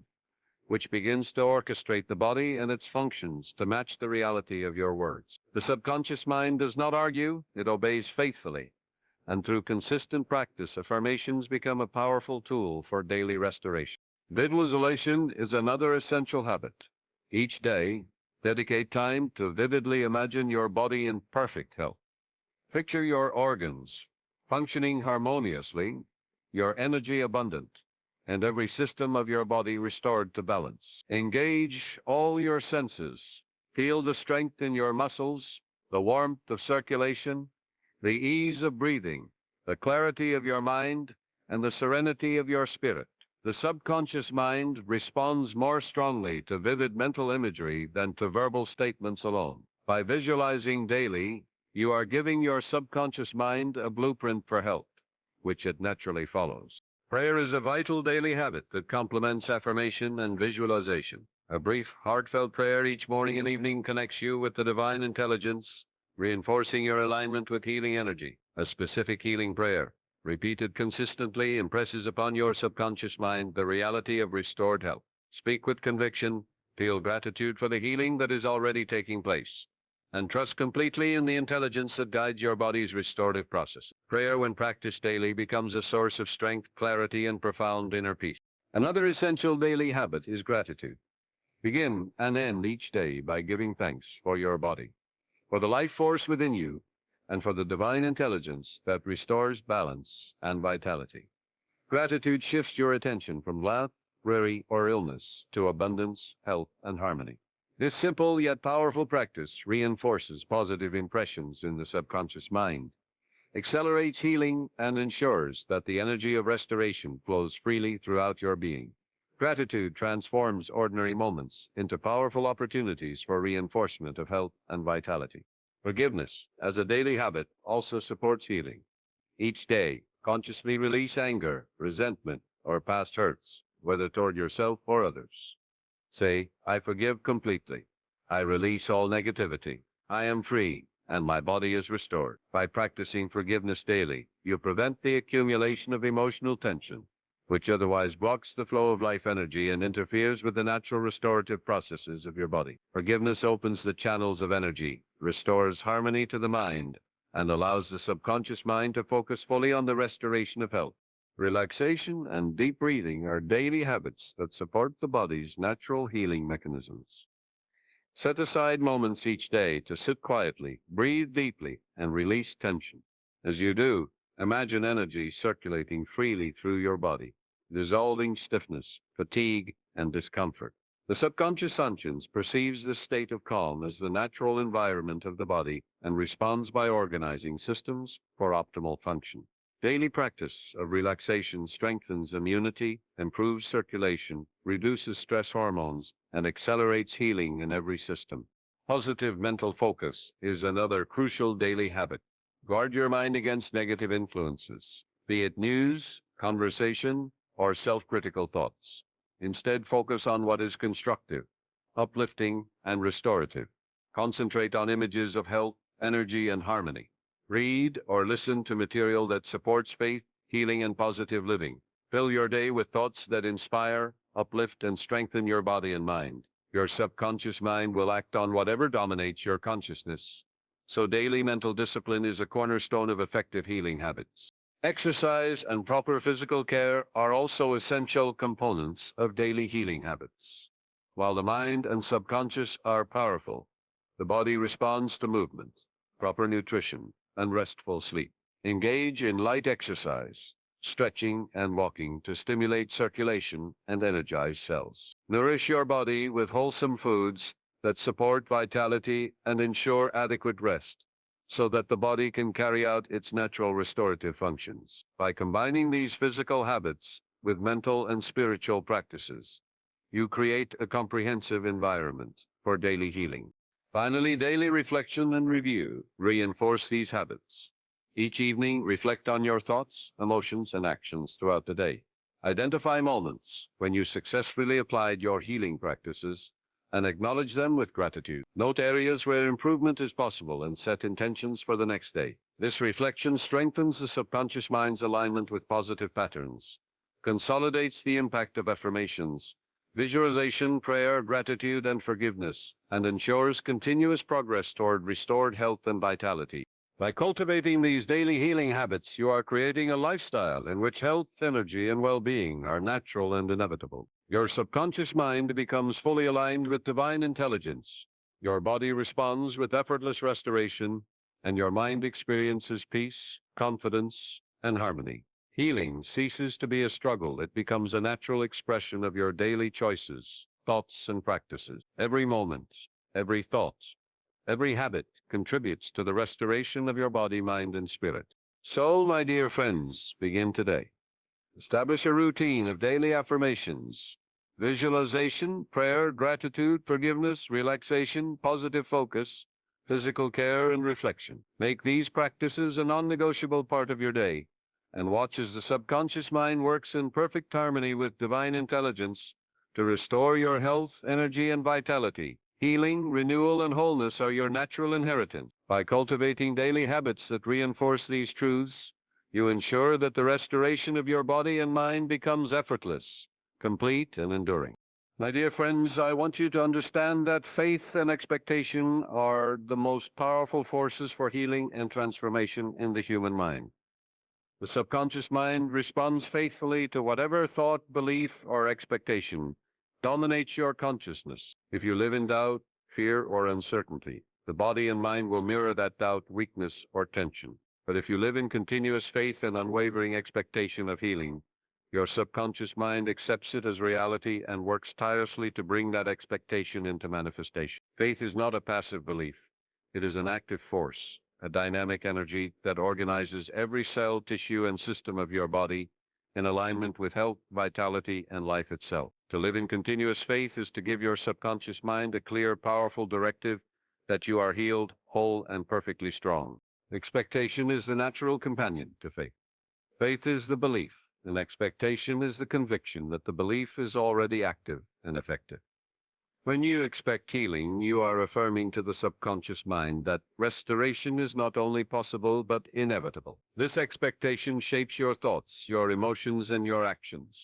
which begins to orchestrate the body and its functions to match the reality of your words. The subconscious mind does not argue, it obeys faithfully. And through consistent practice, affirmations become a powerful tool for daily restoration. Visualization is another essential habit. Each day, dedicate time to vividly imagine your body in perfect health. Picture your organs functioning harmoniously, your energy abundant, and every system of your body restored to balance. Engage all your senses. Feel the strength in your muscles, the warmth of circulation, the ease of breathing, the clarity of your mind, and the serenity of your spirit. The subconscious mind responds more strongly to vivid mental imagery than to verbal statements alone. By visualizing daily, you are giving your subconscious mind a blueprint for health, which it naturally follows. Prayer is a vital daily habit that complements affirmation and visualization. A brief, heartfelt prayer each morning and evening connects you with the divine intelligence, reinforcing your alignment with healing energy. A specific healing prayer, repeated consistently, impresses upon your subconscious mind the reality of restored health. Speak with conviction, feel gratitude for the healing that is already taking place, and trust completely in the intelligence that guides your body's restorative process. Prayer, when practiced daily, becomes a source of strength, clarity, and profound inner peace. Another essential daily habit is gratitude. Begin and end each day by giving thanks for your body, for the life force within you, and for the divine intelligence that restores balance and vitality. Gratitude shifts your attention from lack, worry, or illness to abundance, health, and harmony. This simple yet powerful practice reinforces positive impressions in the subconscious mind, accelerates healing, and ensures that the energy of restoration flows freely throughout your being. Gratitude transforms ordinary moments into powerful opportunities for reinforcement of health and vitality. Forgiveness, as a daily habit, also supports healing. Each day, consciously release anger, resentment, or past hurts, whether toward yourself or others. Say, I forgive completely. I release all negativity. I am free, and my body is restored. By practicing forgiveness daily, you prevent the accumulation of emotional tension, which otherwise blocks the flow of life energy and interferes with the natural restorative processes of your body. Forgiveness opens the channels of energy, restores harmony to the mind, and allows the subconscious mind to focus fully on the restoration of health. Relaxation and deep breathing are daily habits that support the body's natural healing mechanisms. Set aside moments each day to sit quietly, breathe deeply, and release tension. As you do, imagine energy circulating freely through your body, dissolving stiffness, fatigue, and discomfort. The subconscious conscience perceives this state of calm as the natural environment of the body and responds by organizing systems for optimal function. Daily practice of relaxation strengthens immunity, improves circulation, reduces stress hormones, and accelerates healing in every system. Positive mental focus is another crucial daily habit. Guard your mind against negative influences, be it news, conversation, or self-critical thoughts. Instead, focus on what is constructive, uplifting, and restorative. Concentrate on images of health, energy, and harmony. Read or listen to material that supports faith, healing, and positive living. Fill your day with thoughts that inspire, uplift, and strengthen your body and mind. Your subconscious mind will act on whatever dominates your consciousness. So daily mental discipline is a cornerstone of effective healing habits. Exercise and proper physical care are also essential components of daily healing habits. While the mind and subconscious are powerful, the body responds to movement, proper nutrition, and restful sleep. Engage in light exercise, stretching, and walking to stimulate circulation and energize cells. Nourish your body with wholesome foods that support vitality and ensure adequate rest, so that the body can carry out its natural restorative functions. By combining these physical habits with mental and spiritual practices, you create a comprehensive environment for daily healing. Finally, daily reflection and review reinforce these habits. Each evening, reflect on your thoughts, emotions, and actions throughout the day. Identify moments when you successfully applied your healing practices and acknowledge them with gratitude. Note areas where improvement is possible and set intentions for the next day. This reflection strengthens the subconscious mind's alignment with positive patterns, consolidates the impact of affirmations, visualization, prayer, gratitude, and forgiveness, and ensures continuous progress toward restored health and vitality. By cultivating these daily healing habits, you are creating a lifestyle in which health, energy, and well-being are natural and inevitable. Your subconscious mind becomes fully aligned with divine intelligence. Your body responds with effortless restoration, and your mind experiences peace, confidence, and harmony. Healing ceases to be a struggle. It becomes a natural expression of your daily choices, thoughts, and practices. Every moment, every thought, every habit contributes to the restoration of your body, mind, and spirit. So, my dear friends, begin today. Establish a routine of daily affirmations, visualization, prayer, gratitude, forgiveness, relaxation, positive focus, physical care, and reflection. Make these practices a non-negotiable part of your day, and watch as the subconscious mind works in perfect harmony with divine intelligence to restore your health, energy, and vitality. Healing, renewal, and wholeness are your natural inheritance. By cultivating daily habits that reinforce these truths, you ensure that the restoration of your body and mind becomes effortless, complete, and enduring. My dear friends, I want you to understand that faith and expectation are the most powerful forces for healing and transformation in the human mind. The subconscious mind responds faithfully to whatever thought, belief, or expectation dominates your consciousness. If you live in doubt, fear, or uncertainty, the body and mind will mirror that doubt, weakness, or tension. But if you live in continuous faith and unwavering expectation of healing, your subconscious mind accepts it as reality and works tirelessly to bring that expectation into manifestation. Faith is not a passive belief. It is an active force, a dynamic energy that organizes every cell, tissue, and system of your body in alignment with health, vitality, and life itself. To live in continuous faith is to give your subconscious mind a clear, powerful directive that you are healed, whole, and perfectly strong. Expectation is the natural companion to faith. Faith is the belief, and expectation is the conviction that the belief is already active and effective. When you expect healing, you are affirming to the subconscious mind that restoration is not only possible, but inevitable. This expectation shapes your thoughts, your emotions, and your actions,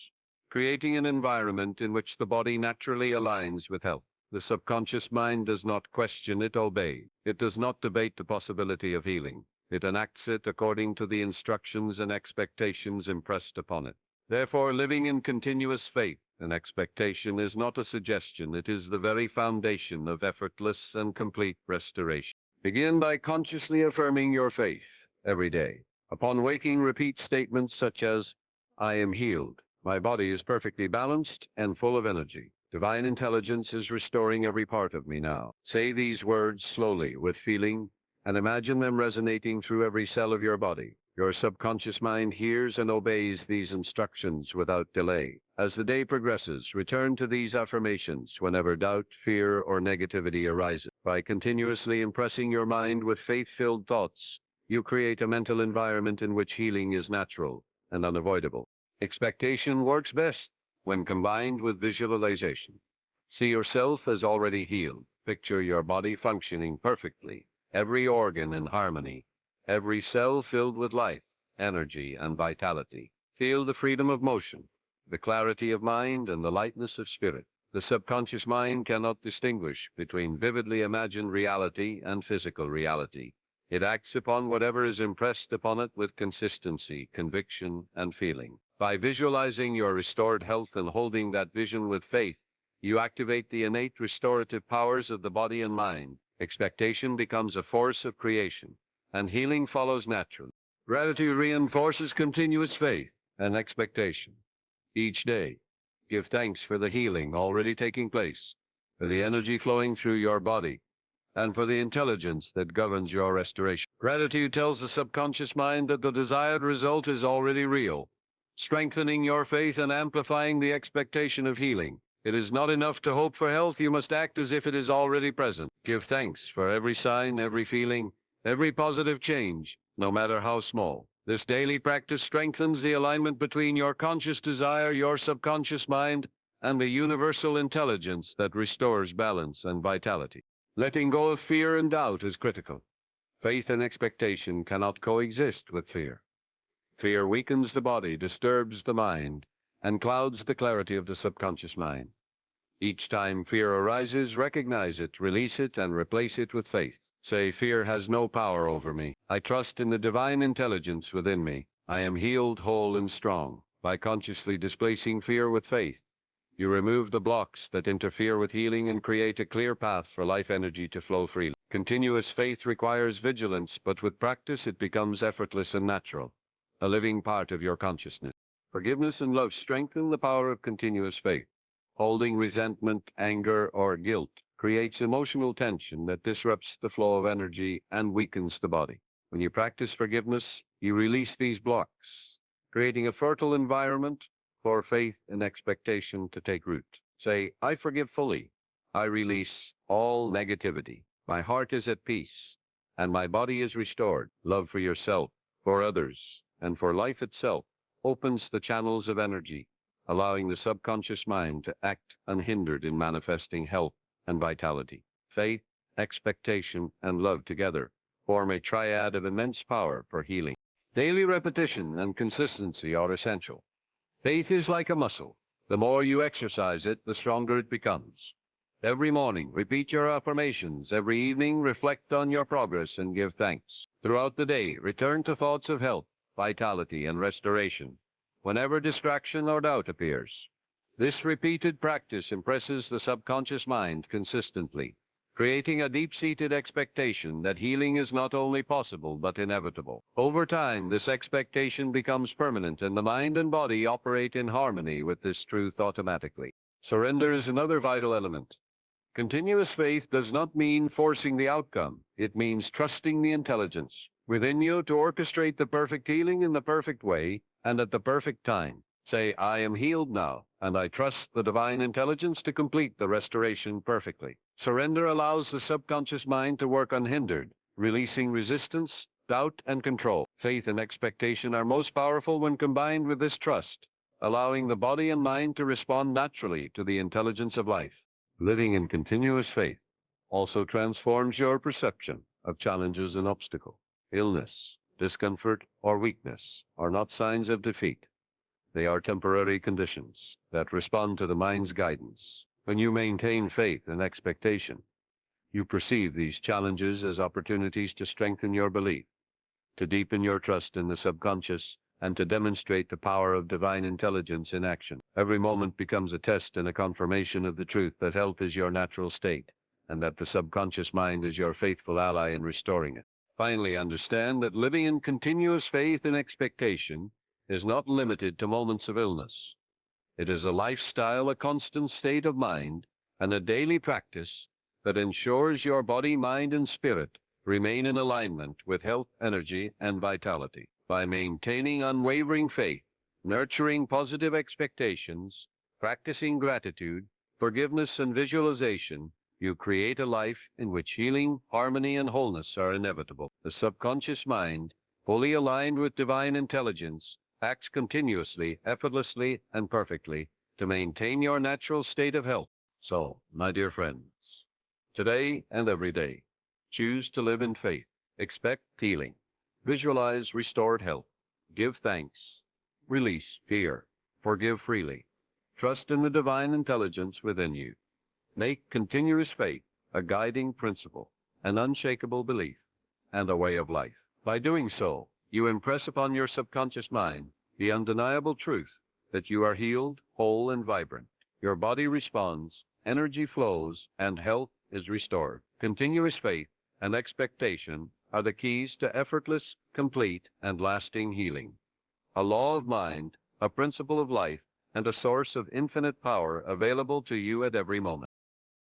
creating an environment in which the body naturally aligns with health. The subconscious mind does not question, it obeys. It does not debate the possibility of healing. It enacts it according to the instructions and expectations impressed upon it. Therefore, living in continuous faith and expectation is not a suggestion, it is the very foundation of effortless and complete restoration. Begin by consciously affirming your faith every day. Upon waking, repeat statements such as, I am healed. My body is perfectly balanced and full of energy. Divine intelligence is restoring every part of me now. Say these words slowly, with feeling, and imagine them resonating through every cell of your body. Your subconscious mind hears and obeys these instructions without delay. As the day progresses, return to these affirmations whenever doubt, fear, or negativity arises. By continuously impressing your mind with faith-filled thoughts, you create a mental environment in which healing is natural and unavoidable. Expectation works best when combined with visualization. See yourself as already healed. Picture your body functioning perfectly, every organ in harmony, every cell filled with life, energy, and vitality. Feel the freedom of motion, the clarity of mind, and the lightness of spirit. The subconscious mind cannot distinguish between vividly imagined reality and physical reality. It acts upon whatever is impressed upon it with consistency, conviction, and feeling. By visualizing your restored health and holding that vision with faith, you activate the innate restorative powers of the body and mind. Expectation becomes a force of creation, and healing follows naturally. Gratitude reinforces continuous faith and expectation. Each day, give thanks for the healing already taking place, for the energy flowing through your body, and for the intelligence that governs your restoration. Gratitude tells the subconscious mind that the desired result is already real, strengthening your faith and amplifying the expectation of healing. It is not enough to hope for health, you must act as if it is already present. Give thanks for every sign, every feeling, every positive change, no matter how small. This daily practice strengthens the alignment between your conscious desire, your subconscious mind, and the universal intelligence that restores balance and vitality. Letting go of fear and doubt is critical. Faith and expectation cannot coexist with fear. Fear weakens the body, disturbs the mind, and clouds the clarity of the subconscious mind. Each time fear arises, recognize it, release it, and replace it with faith. Say, fear has no power over me. I trust in the divine intelligence within me. I am healed, whole, and strong. By consciously displacing fear with faith, you remove the blocks that interfere with healing and create a clear path for life energy to flow freely. Continuous faith requires vigilance, but with practice it becomes effortless and natural, a living part of your consciousness. Forgiveness and love strengthen the power of continuous faith. Holding resentment, anger, or guilt creates emotional tension that disrupts the flow of energy and weakens the body. When you practice forgiveness, you release these blocks, creating a fertile environment for faith and expectation to take root. Say, I forgive fully. I release all negativity. My heart is at peace, and my body is restored. Love for yourself, for others, and for life itself opens the channels of energy, allowing the subconscious mind to act unhindered in manifesting health and vitality. Faith, expectation, and love together form a triad of immense power for healing. Daily repetition and consistency are essential. Faith is like a muscle. The more you exercise it, the stronger it becomes. Every morning, repeat your affirmations. Every evening, reflect on your progress and give thanks. Throughout the day, return to thoughts of health, vitality, and restoration whenever distraction or doubt appears. This repeated practice impresses the subconscious mind consistently, creating a deep-seated expectation that healing is not only possible but inevitable. Over time, this expectation becomes permanent, and the mind and body operate in harmony with this truth automatically. Surrender is another vital element. Continuous faith does not mean forcing the outcome. It means trusting the intelligence within you to orchestrate the perfect healing in the perfect way and at the perfect time. Say, I am healed now, and I trust the divine intelligence to complete the restoration perfectly. Surrender allows the subconscious mind to work unhindered, releasing resistance, doubt, and control. Faith and expectation are most powerful when combined with this trust, allowing the body and mind to respond naturally to the intelligence of life. Living in continuous faith also transforms your perception of challenges and obstacles. Illness, discomfort, or weakness are not signs of defeat. They are temporary conditions that respond to the mind's guidance. When you maintain faith and expectation, you perceive these challenges as opportunities to strengthen your belief, to deepen your trust in the subconscious, and to demonstrate the power of divine intelligence in action. Every moment becomes a test and a confirmation of the truth that health is your natural state, and that the subconscious mind is your faithful ally in restoring it. Finally, understand that living in continuous faith and expectation is not limited to moments of illness. It is a lifestyle, a constant state of mind, and a daily practice that ensures your body, mind, and spirit remain in alignment with health, energy, and vitality. By maintaining unwavering faith, nurturing positive expectations, practicing gratitude, forgiveness, and visualization, you create a life in which healing, harmony, and wholeness are inevitable. The subconscious mind, fully aligned with divine intelligence, acts continuously, effortlessly, and perfectly, to maintain your natural state of health. So, my dear friends, today and every day, choose to live in faith. Expect healing. Visualize restored health. Give thanks. Release fear. Forgive freely. Trust in the divine intelligence within you. Make continuous faith a guiding principle, an unshakable belief, and a way of life. By doing so, you impress upon your subconscious mind the undeniable truth that you are healed, whole, and vibrant. Your body responds, energy flows, and health is restored. Continuous faith and expectation are the keys to effortless, complete, and lasting healing. A law of mind, a principle of life, and a source of infinite power available to you at every moment.